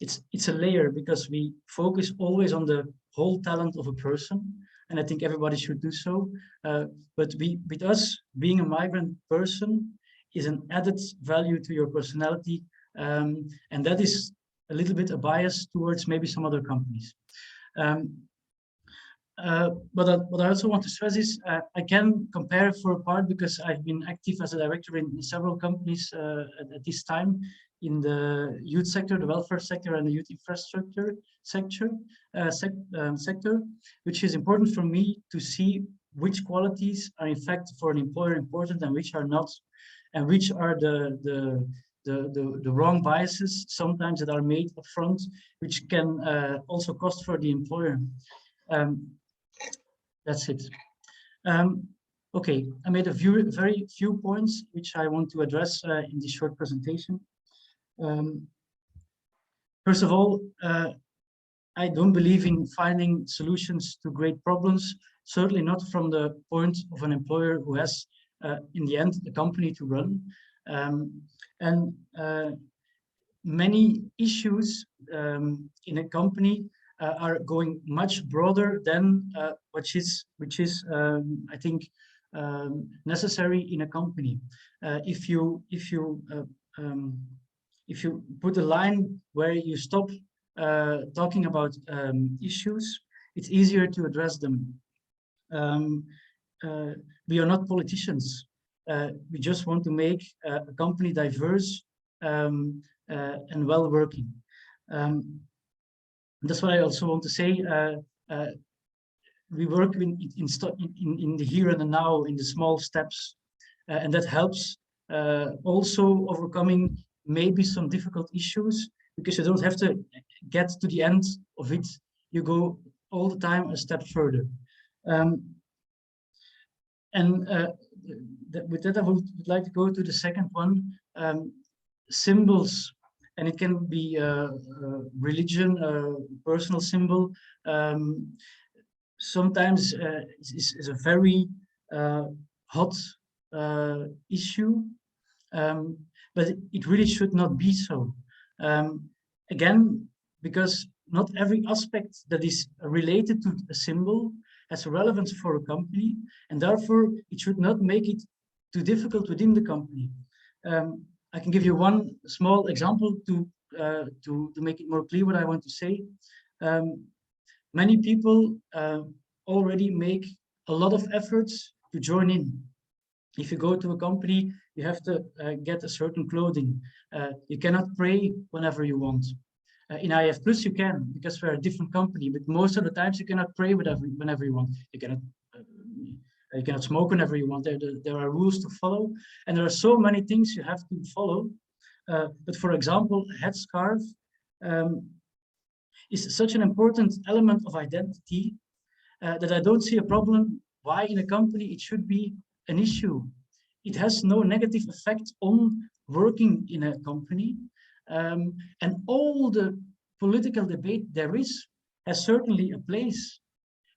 It's a layer, because we focus always on the whole talent of a person, and I think everybody should do so. But with us, being a migrant person is an added value to your personality, and that is a little bit a bias towards maybe some other companies. But what I also want to stress is I can compare for a part, because I've been active as a director in several companies at this time, in the youth sector, the welfare sector, and the youth infrastructure sector, which is important for me to see which qualities are in fact for an employer important and which are not, and which are the wrong biases sometimes that are made up front, which can also cost for the employer. That's it. Okay, I made a very few points which I want to address in this short presentation. First of all, I don't believe in finding solutions to great problems, certainly not from the point of an employer who has, in the end, a company to run. Many issues in a company are going much broader than which is I think necessary in a company. If you put a line where you stop talking about issues, it's easier to address them. We are not politicians. We just want to make a company diverse and well working. That's what I also want to say. We work in the here and the now, in the small steps, and that helps also overcoming maybe some difficult issues, because you don't have to get to the end of it. You go all the time a step further. With that, I would like to go to the second one, symbols. And it can be religion, personal symbol. Sometimes it's a very hot issue, but it really should not be so. Again, because not every aspect that is related to a symbol has relevance for a company, and therefore it should not make it too difficult within the company. I can give you one small example to make it more clear what I want to say. Many people already make a lot of efforts to join in. If you go to a company, you have to get a certain clothing. You cannot pray whenever you want. In IF Plus you can, because we're a different company, but most of the times you cannot pray whenever you want. You cannot smoke whenever you want. There are rules to follow, and there are so many things you have to follow. But for example, a headscarf is such an important element of identity that I don't see a problem why in a company it should be an issue. It has no negative effect on working in a company. And all the political debate there is has certainly a place,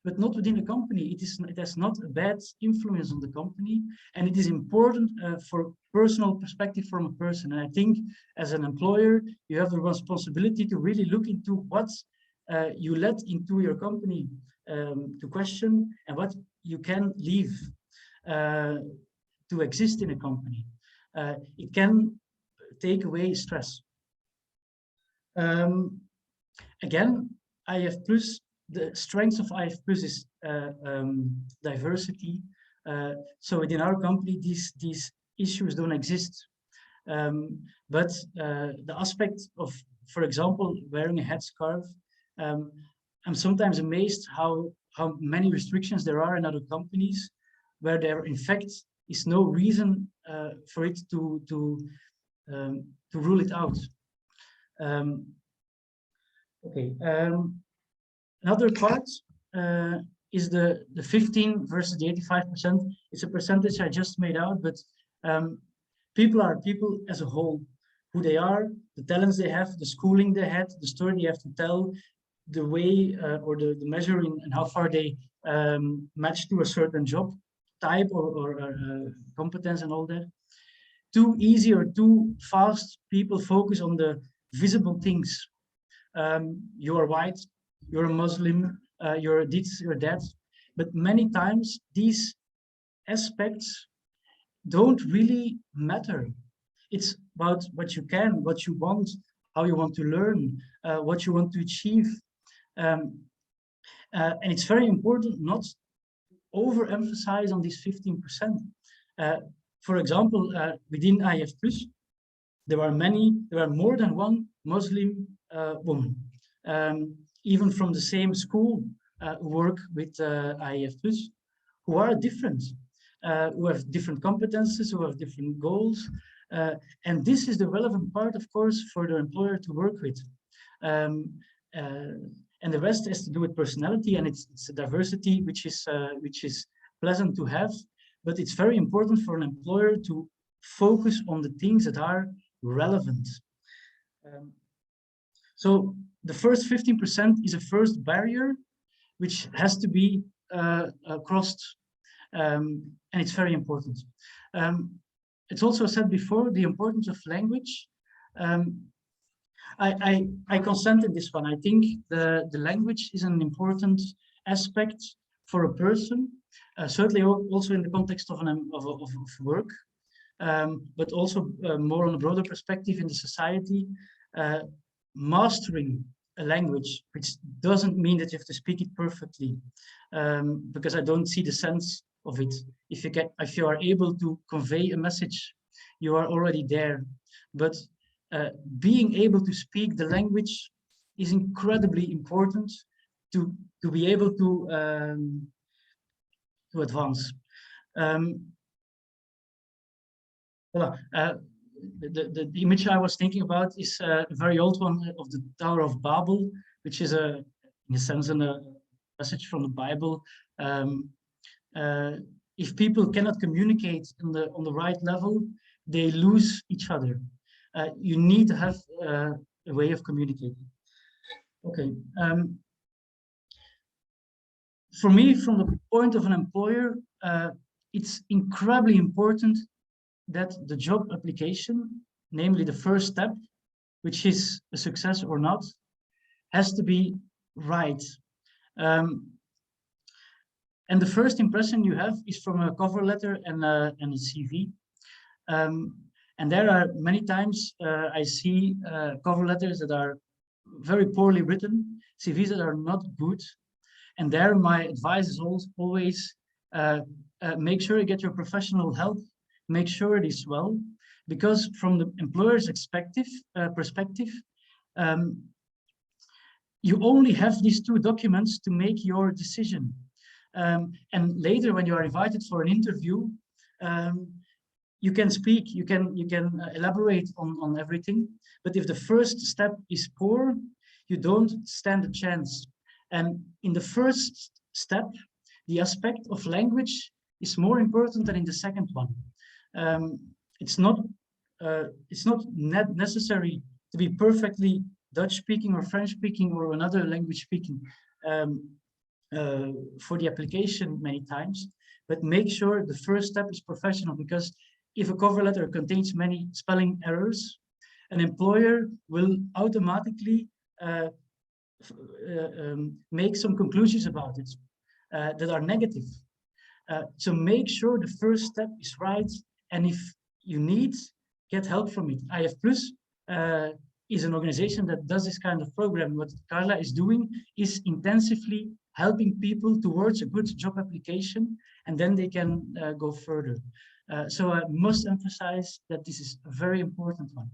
but not within a company. It has not a bad influence on the company, and it is important for personal perspective from a person. And I think as an employer, you have the responsibility to really look into what you let into your company to question, and what you can leave to exist in a company. It can take away stress. Again, IF Plus, the strength of IF Plus is diversity. So within our company, these issues don't exist. But the aspect of, for example, wearing a headscarf, I'm sometimes amazed how many restrictions there are in other companies where there, in fact, is no reason for it to rule it out. Okay. Another part is the 15 versus the 85%. It's a percentage I just made out, but people are people as a whole, who they are, the talents they have, the schooling they had, the story they have to tell, the way or the measuring and how far they match to a certain job type or competence and all that. Too easy or too fast, people focus on the visible things. You are white, you're a Muslim, you're this, you're that. But many times these aspects don't really matter. It's about what you can, what you want, how you want to learn, what you want to achieve. And it's very important not to overemphasize on this 15%. For example, within IF Plus, there are more than one Muslim woman, even from the same school who work with IF Plus, who are different, who have different competences, who have different goals. And this is the relevant part, of course, for the employer to work with. And the rest has to do with personality, and it's a diversity which is pleasant to have, but it's very important for an employer to focus on the things that are relevant. So the first 15% is a first barrier which has to be crossed, and it's very important. It's also said before, the importance of language. I consent in this one. I think the language is an important aspect for a person, certainly also in the context of work, but also more on a broader perspective in the society. Mastering a language, which doesn't mean that you have to speak it perfectly, because I don't see the sense of it. If you are able to convey a message, you are already there. But being able to speak the language is incredibly important to be able to advance. Voilà. The image I was thinking about is a very old one of the Tower of Babel, which is in a sense a message from the Bible. If people cannot communicate on the right level, they lose each other. You need to have a way of communicating. Okay. For me, from the point of an employer, it's incredibly important that the job application, namely the first step, which is a success or not, has to be right. And the first impression you have is from a cover letter and a CV. And there are many times I see cover letters that are very poorly written, CVs that are not good. And there my advice is always make sure you get your professional help, make sure it is well, because from the employer's perspective, you only have these two documents to make your decision. And later when you are invited for an interview, you can speak, you can elaborate on everything, but if the first step is poor, you don't stand a chance. And in the first step, the aspect of language is more important than in the second one. It's not necessary to be perfectly Dutch speaking or French speaking or another language speaking for the application many times, but make sure the first step is professional, because if a cover letter contains many spelling errors, an employer will automatically make some conclusions about it that are negative. So make sure the first step is right, and if you need, get help from it. IF Plus is an organization that does this kind of program. What Carla is doing is intensively helping people towards a good job application, and then they can go further. So I must emphasize that this is a very important one.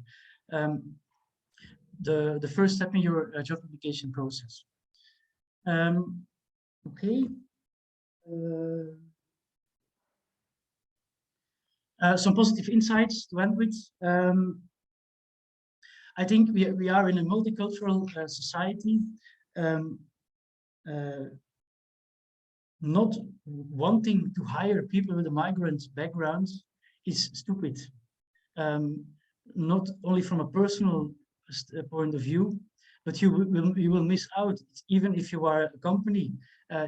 The first step in your job application process. Okay. Some positive insights to end with. I think we are in a multicultural society. Not wanting to hire people with a migrant background is stupid. Not only from a personal point of view, but you will miss out. Even if you are a company,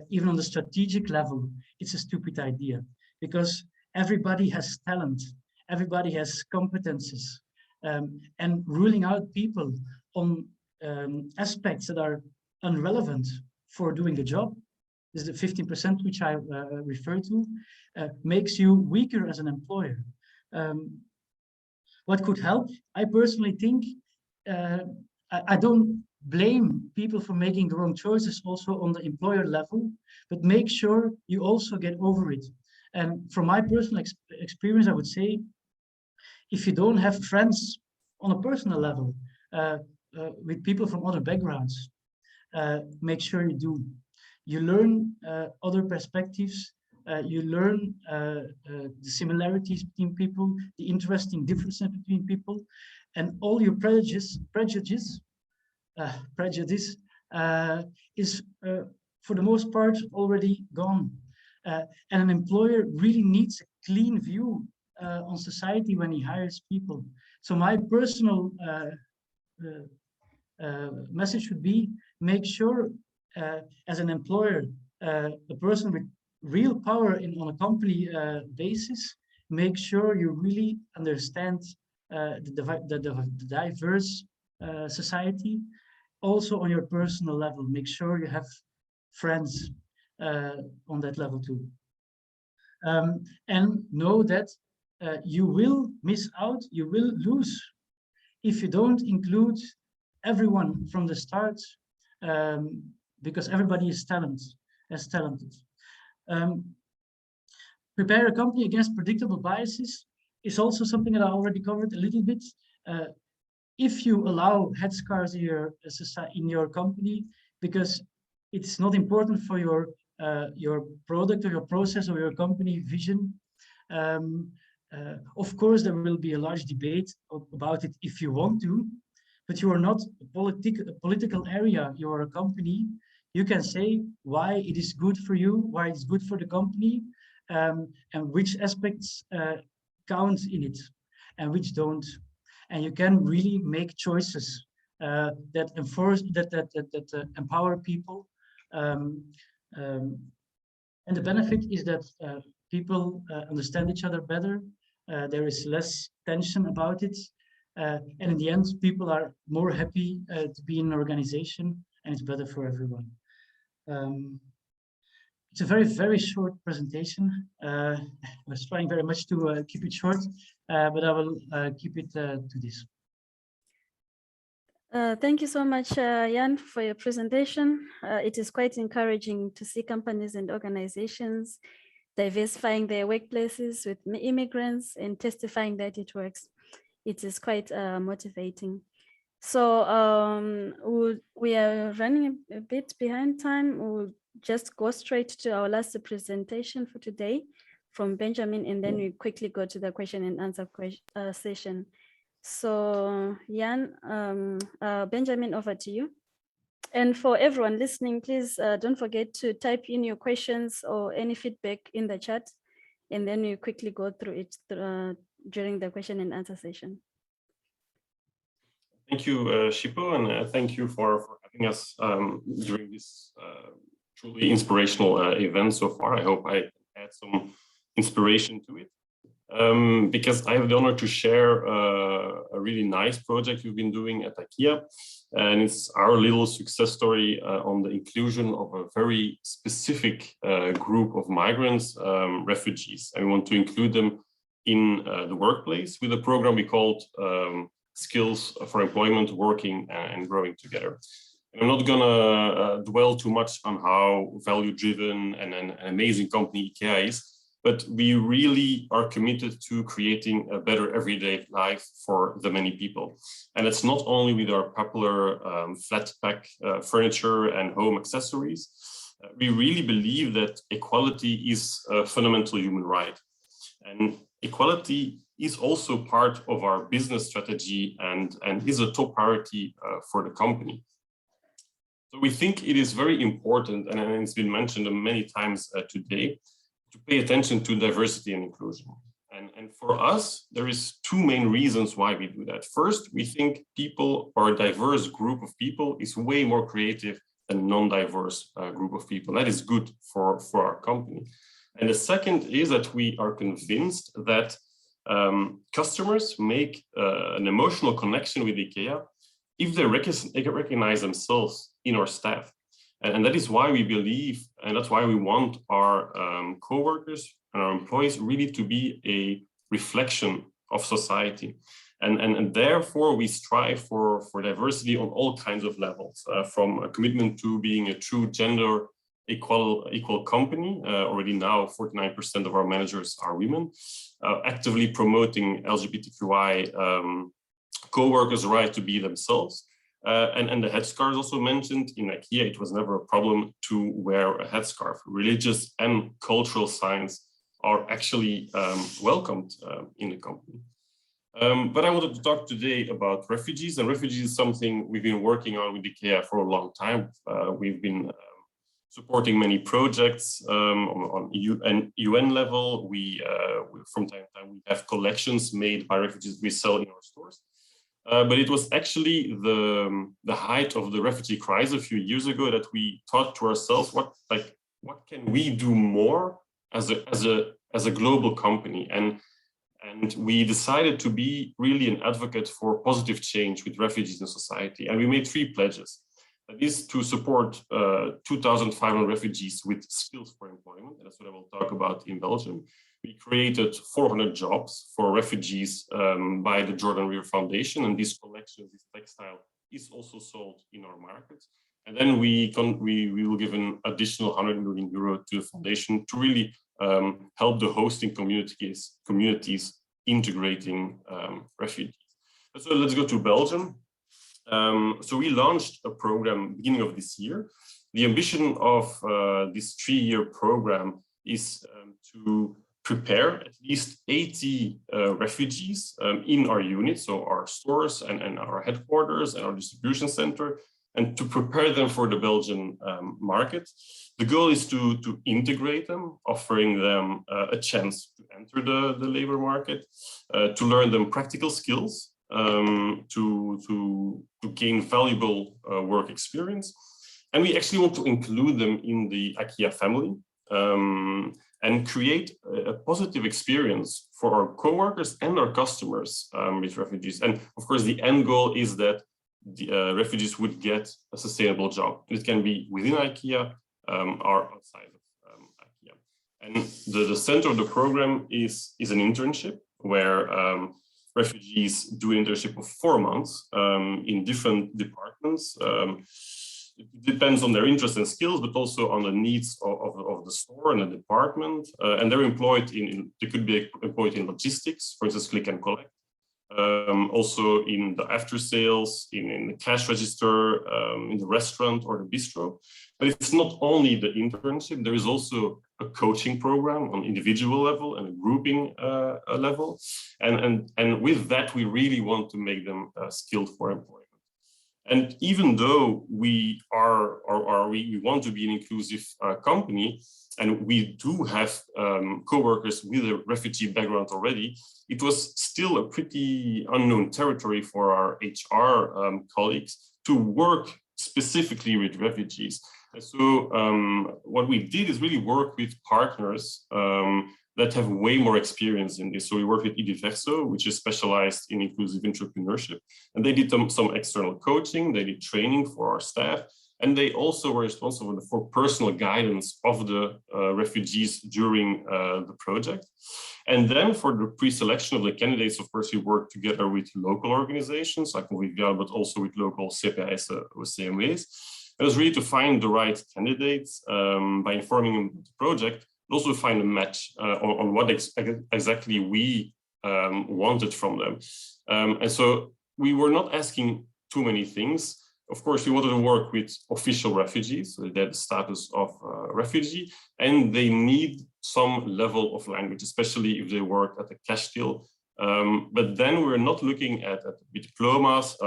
even on the strategic level, it's a stupid idea, because everybody has talent, everybody has competences, and ruling out people on aspects that are irrelevant for doing the job, this is the 15% which I refer to, makes you weaker as an employer. What could help? I personally think, I don't blame people for making the wrong choices also on the employer level, but make sure you also get over it. And from my personal experience, I would say, if you don't have friends on a personal level with people from other backgrounds, make sure you do. You learn other perspectives, You learn the similarities between people, the interesting differences between people, and all your prejudice is for the most part already gone. And an employer really needs a clean view on society when he hires people. So my personal message would be, make sure as an employer, a person with real power on a company basis, make sure you really understand the diverse society. Also on your personal level, make sure you have friends on that level too. And know that you will miss out, you will lose if you don't include everyone from the start, because everybody is talented. Prepare a company against predictable biases is also something that I already covered a little bit. If you allow headscarves in your company, because it's not important for your product or your process or your company vision, of course there will be a large debate about it if you want to, but you are not a political area, you are a company. You can say why it is good for you, why it's good for the company, and which aspects count in it and which don't. And you can really make choices that empower people. And the benefit is that people understand each other better. There is less tension about it. And in the end, people are more happy to be in an organization, and it's better for everyone. It's a very, very short presentation. I was trying very much to keep it short, but I will keep it to this. Thank you so much, Jan, for your presentation. It is quite encouraging to see companies and organizations diversifying their workplaces with immigrants and testifying that it works. It is quite motivating. So we are running a bit behind time. We'll just go straight to our last presentation for today from Benjamin, and then we quickly go to the question and answer session. So Jan, Benjamin, over to you. And for everyone listening, please don't forget to type in your questions or any feedback in the chat, and then we quickly go through it during the question and answer session. Thank you, Shippo, and thank you for having us during this truly inspirational event so far. I hope I add some inspiration to it. Because I have the honor to share a really nice project we've been doing at IKEA, and it's our little success story on the inclusion of a very specific group of migrants, refugees, and we want to include them in the workplace with a program we called Skills for Employment, Working and Growing Together. And I'm not gonna dwell too much on how value-driven and an amazing company IKEA is, but we really are committed to creating a better everyday life for the many people. And it's not only with our popular flat pack furniture and home accessories. We really believe that equality is a fundamental human right. And equality is also part of our business strategy and is a top priority for the company. So we think it is very important, and it's been mentioned many times today, to pay attention to diversity and inclusion. And for us, there is two main reasons why we do that. First, we think people or a diverse group of people is way more creative than a non-diverse group of people. That is good for our company. And the second is that we are convinced that customers make an emotional connection with IKEA if they recognize themselves in our staff. And that is why we believe, and that's why we want our co-workers and our employees really to be a reflection of society. And therefore we strive for diversity on all kinds of levels, from a commitment to being a true gender equal company. Already now 49% of our managers are women, actively promoting LGBTQI co-workers' right to be themselves, And the headscarf also mentioned. In IKEA, it was never a problem to wear a headscarf. Religious and cultural signs are actually welcomed in the company. But I wanted to talk today about refugees, and refugees is something we've been working on with IKEA for a long time. We've been supporting many projects on UN level. From time to time, we have collections made by refugees we sell in our stores. But it was actually the height of the refugee crisis a few years ago that we thought to ourselves, what can we do more as a global company? And we decided to be really an advocate for positive change with refugees in society. And we made 3 pledges. That is to support 2,500 refugees with skills for employment. And that's what I will talk about in Belgium. We created 400 jobs for refugees by the Jordan River Foundation. And this collection, this textile, is also sold in our market. And then we will give an additional 100 million euro to the foundation to really help the hosting communities integrating refugees. So let's go to Belgium. So we launched a program beginning of this year. The ambition of this 3-year program is to prepare at least 80 refugees in our units, so our stores and our headquarters and our distribution center, and to prepare them for the Belgian market. The goal is to integrate them, offering them a chance to enter the labor market, to learn them practical skills, to gain valuable work experience. And we actually want to include them in the IKEA family and create a positive experience for our coworkers and our customers with refugees. And of course, the end goal is that the refugees would get a sustainable job. It can be within IKEA or outside of IKEA. And the center of the program is an internship where refugees do an internship of 4 months in different departments. It depends on their interests and skills, but also on the needs of the store and the department. And they're employed they could be employed in logistics, for instance, click and collect. Also in the after sales, in the cash register, in the restaurant or the bistro. But it's not only the internship, there is also a coaching program on individual level and a grouping level. And with that, we really want to make them skilled for employment. And even though we want to be an inclusive company, and we do have co-workers with a refugee background already, it was still a pretty unknown territory for our HR colleagues to work specifically with refugees. And so what we did is really work with partners that have way more experience in this. So we work with Idiverso, which is specialized in inclusive entrepreneurship. And they did some external coaching, they did training for our staff, and they also were responsible for personal guidance of the refugees during the project. And then for the pre-selection of the candidates, of course, we work together with local organizations like Convivial, but also with local CPS or CMWs. It was really to find the right candidates by informing them of the project, but also find a match on what exactly we wanted from them. And so we were not asking too many things. Of course, we wanted to work with official refugees, so they had the status of refugee, and they need some level of language, especially if they work at a cash till. But then we're not looking at diplomas.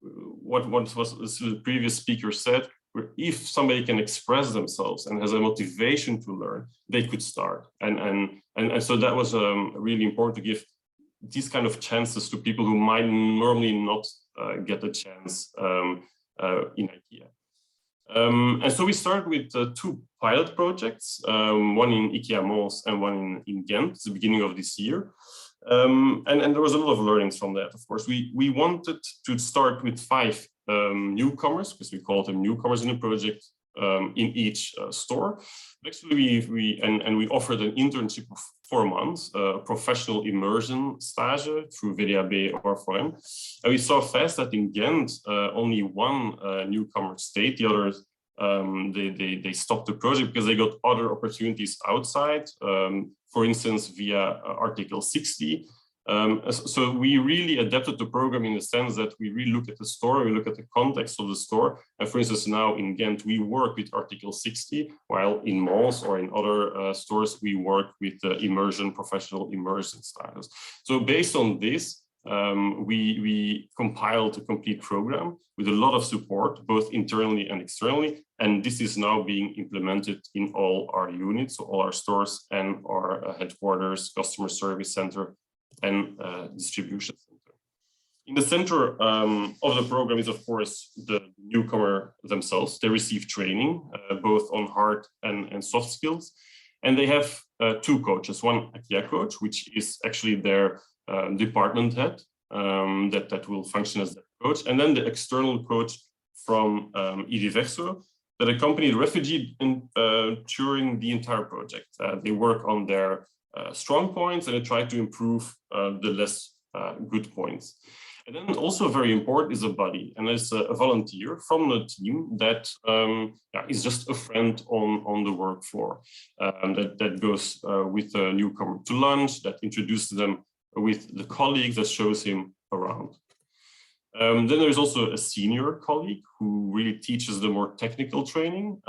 What the previous speaker said, where if somebody can express themselves and has a motivation to learn, they could start. And so that was really important to give these kind of chances to people who might normally not get a chance in IKEA. And so we started with 2 pilot projects, one in IKEA Mons and one in Ghent at the beginning of this year. And there was a lot of learnings from that, of course. We wanted to start with 5 newcomers, because we call them newcomers in the project, in each store. Actually, we offered an internship of 4 months, professional immersion stage through VDAB or FM. And we saw fast that in Ghent, only 1 newcomer stayed. The others, they stopped the project because they got other opportunities outside, for instance, via Article 60. So we really adapted the program in the sense that we really look at the store, we look at the context of the store. And for instance, now in Ghent, we work with Article 60, while in malls or in other stores, we work with immersion, professional immersion status. So based on this, we compiled a complete program with a lot of support, both internally and externally. And this is now being implemented in all our units, so all our stores and our headquarters, customer service center, and distribution center. In the center of the program is, of course, the newcomer themselves. They receive training, both on hard and soft skills. And they have two coaches, one IKEA coach, which is actually their department head that will function as their coach. And then the external coach from Idiverso that accompany the refugee during the entire project. They work on their strong points and they try to improve the less good points. And then also very important is a buddy, and there's a volunteer from the team that is just a friend on the work floor that goes with a newcomer to lunch, that introduces them with the colleagues, that shows him around. Then there's also a senior colleague who really teaches the more technical training,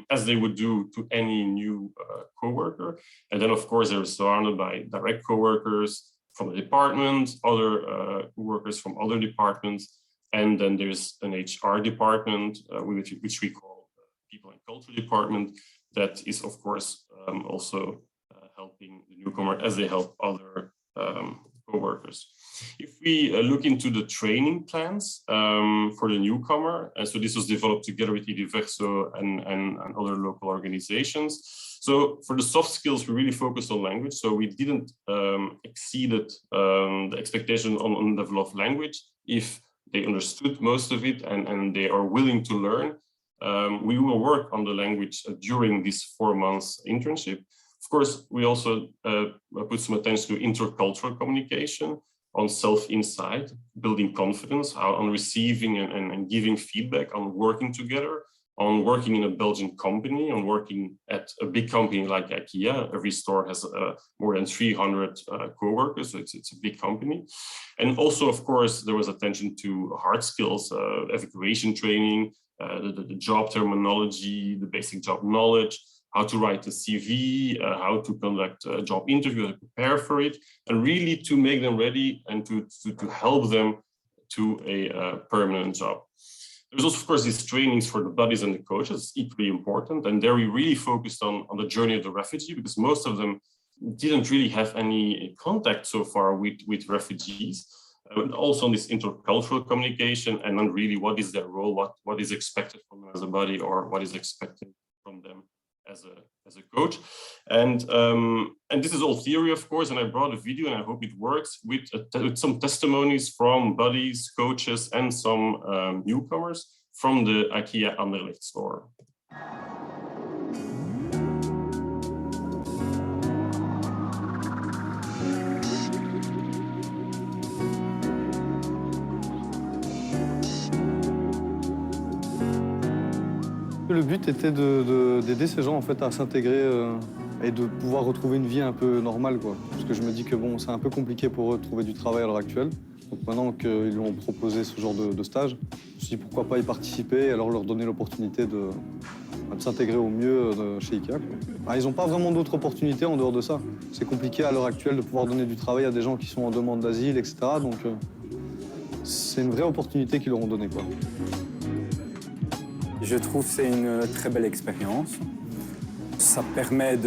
as they would do to any new coworker. And then, of course, they're surrounded by direct coworkers from the department, other workers from other departments, and then there's an HR department, which we call People and Culture Department, that is, of course, also helping the newcomer as they help other co-workers. If we look into the training plans for the newcomer, and so this was developed together with Idiverso and other local organizations. So for the soft skills, we really focused on language. So we didn't exceed the expectation on the level of language. If they understood most of it and they are willing to learn, we will work on the language during this 4 months internship. Of course, we also put some attention to intercultural communication, on self-insight, building confidence, on receiving and giving feedback, on working together, on working in a Belgian company, on working at a big company like IKEA. Every store has more than 300 co-workers, so it's a big company. And also, of course, there was attention to hard skills, evacuation training, the job terminology, the basic job knowledge, how to write a CV, how to conduct a job interview, to prepare for it, and really to make them ready and to help them to a permanent job. There's also, of course, these trainings for the buddies and the coaches, equally important. And there we really focused on the journey of the refugee, because most of them didn't really have any contact so far with refugees. Also on this intercultural communication, and then really what is their role, what is expected from them as a buddy, or what is expected from them as a coach. And this is all theory, of course, and I brought a video and I hope it works with some testimonies from buddies, coaches, and some newcomers from the IKEA Anderlecht store. Le but était d'aider ces gens en fait, à s'intégrer et de pouvoir retrouver une vie un peu normale, quoi. Parce que je me dis que bon, c'est un peu compliqué pour eux de trouver du travail à l'heure actuelle. Donc maintenant qu'ils lui ont proposé ce genre de stage, je me suis dit pourquoi pas y participer et alors leur donner l'opportunité de s'intégrer au mieux chez IKEA, quoi. Ils n'ont pas vraiment d'autres opportunités en dehors de ça. C'est compliqué à l'heure actuelle de pouvoir donner du travail à des gens qui sont en demande d'asile, etc. Donc c'est une vraie opportunité qu'ils leur ont donnée, quoi. Je trouve que c'est une très belle expérience. Ça permet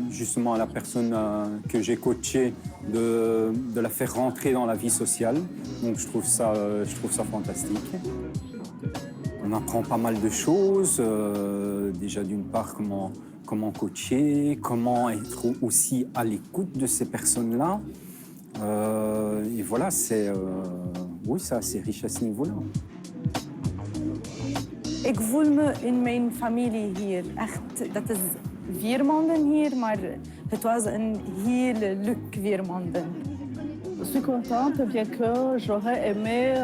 justement à la personne que j'ai coachée de la faire rentrer dans la vie sociale. Donc je trouve ça fantastique. On apprend pas mal de choses. Déjà d'une part, comment coacher, comment être aussi à l'écoute de ces personnes-là. Et voilà, oui, c'est assez riche à ce niveau-là. Ik voel me in mijn familie hier. Echt, dat is 4 maanden hier, maar het was een heel leuk 4 maanden. Je suis contente, bien que j'aurais aimé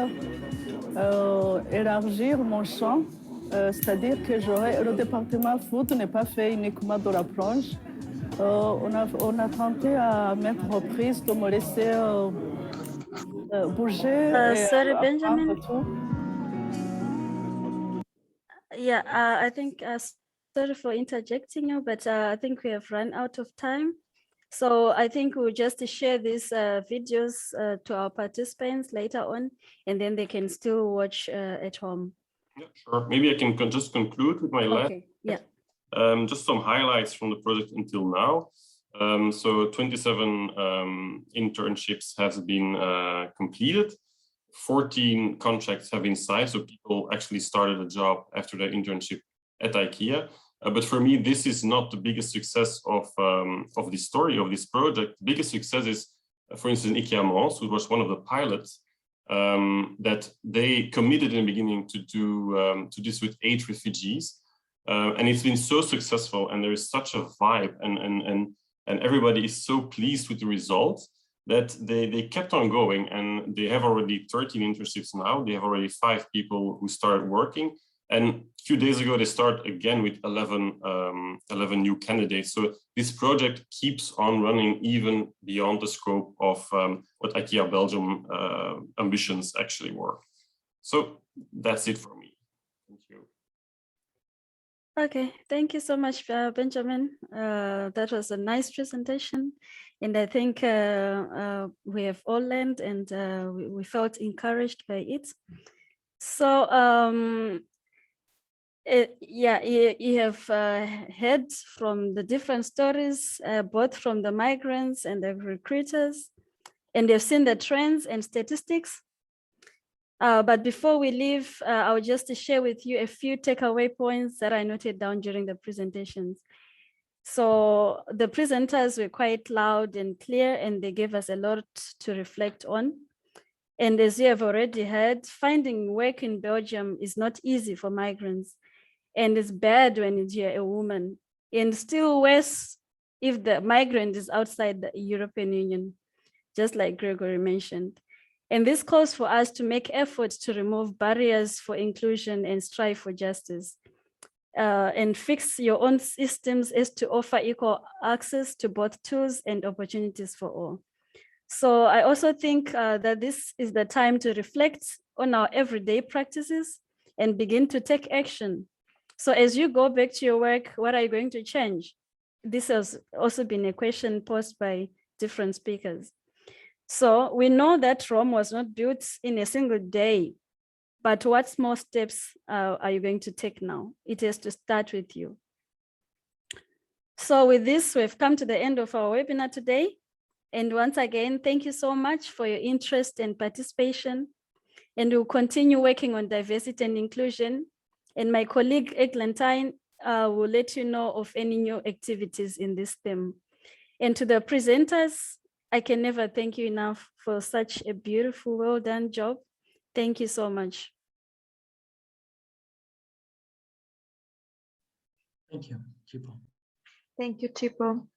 élargir mon champ, c'est-à-dire que le département foot n'est pas fait uniquement de la plonge. On a tenté à maintes reprises de me laisser bouger et Sorry, apprendre Benjamin. tout. Yeah, I think, sorry for interjecting you, but I think we have run out of time. So I think we'll just share these videos to our participants later on, and then they can still watch at home. Yeah, sure. Maybe I can just conclude with my last. Okay, yeah. Just some highlights from the project until now. So 27 internships have been completed. 14 contracts have been signed, so people actually started a job after their internship at IKEA. But for me, this is not the biggest success of the story of this project. The biggest success is, for instance, IKEA Mons, which was one of the pilots, that they committed in the beginning to do this with 8 refugees. And it's been so successful, and there is such a vibe, and everybody is so pleased with the results that they kept on going, and they have already 13 internships now. They have already 5 people who started working, and a few days ago they start again with 11 new candidates. So this project keeps on running even beyond the scope of what IKEA Belgium ambitions actually were. So that's it for me. Thank you. Okay, thank you so much, Benjamin. That was a nice presentation, and I think we have all learned, and we felt encouraged by it. So yeah, you have heard from the different stories, both from the migrants and the recruiters, and they've seen the trends and statistics. But before we leave, I'll just share with you a few takeaway points that I noted down during the presentations. So the presenters were quite loud and clear, and they gave us a lot to reflect on. And as you have already heard, finding work in Belgium is not easy for migrants, and it's bad when you're a woman, and still worse if the migrant is outside the European Union, just like Gregory mentioned. And this calls for us to make efforts to remove barriers for inclusion and strive for justice, and fix your own systems as to offer equal access to both tools and opportunities for all. So I also think that this is the time to reflect on our everyday practices and begin to take action. So as you go back to your work, what are you going to change? This has also been a question posed by different speakers. So we know that Rome was not built in a single day, but what small steps are you going to take now? It has to start with you. So with this, we've come to the end of our webinar today. And once again, thank you so much for your interest and participation. And we'll continue working on diversity and inclusion. And my colleague Eglantine will let you know of any new activities in this theme. And to the presenters, I can never thank you enough for such a beautiful, well done job. Thank you so much. Thank you, Chipo. Thank you, Chipo.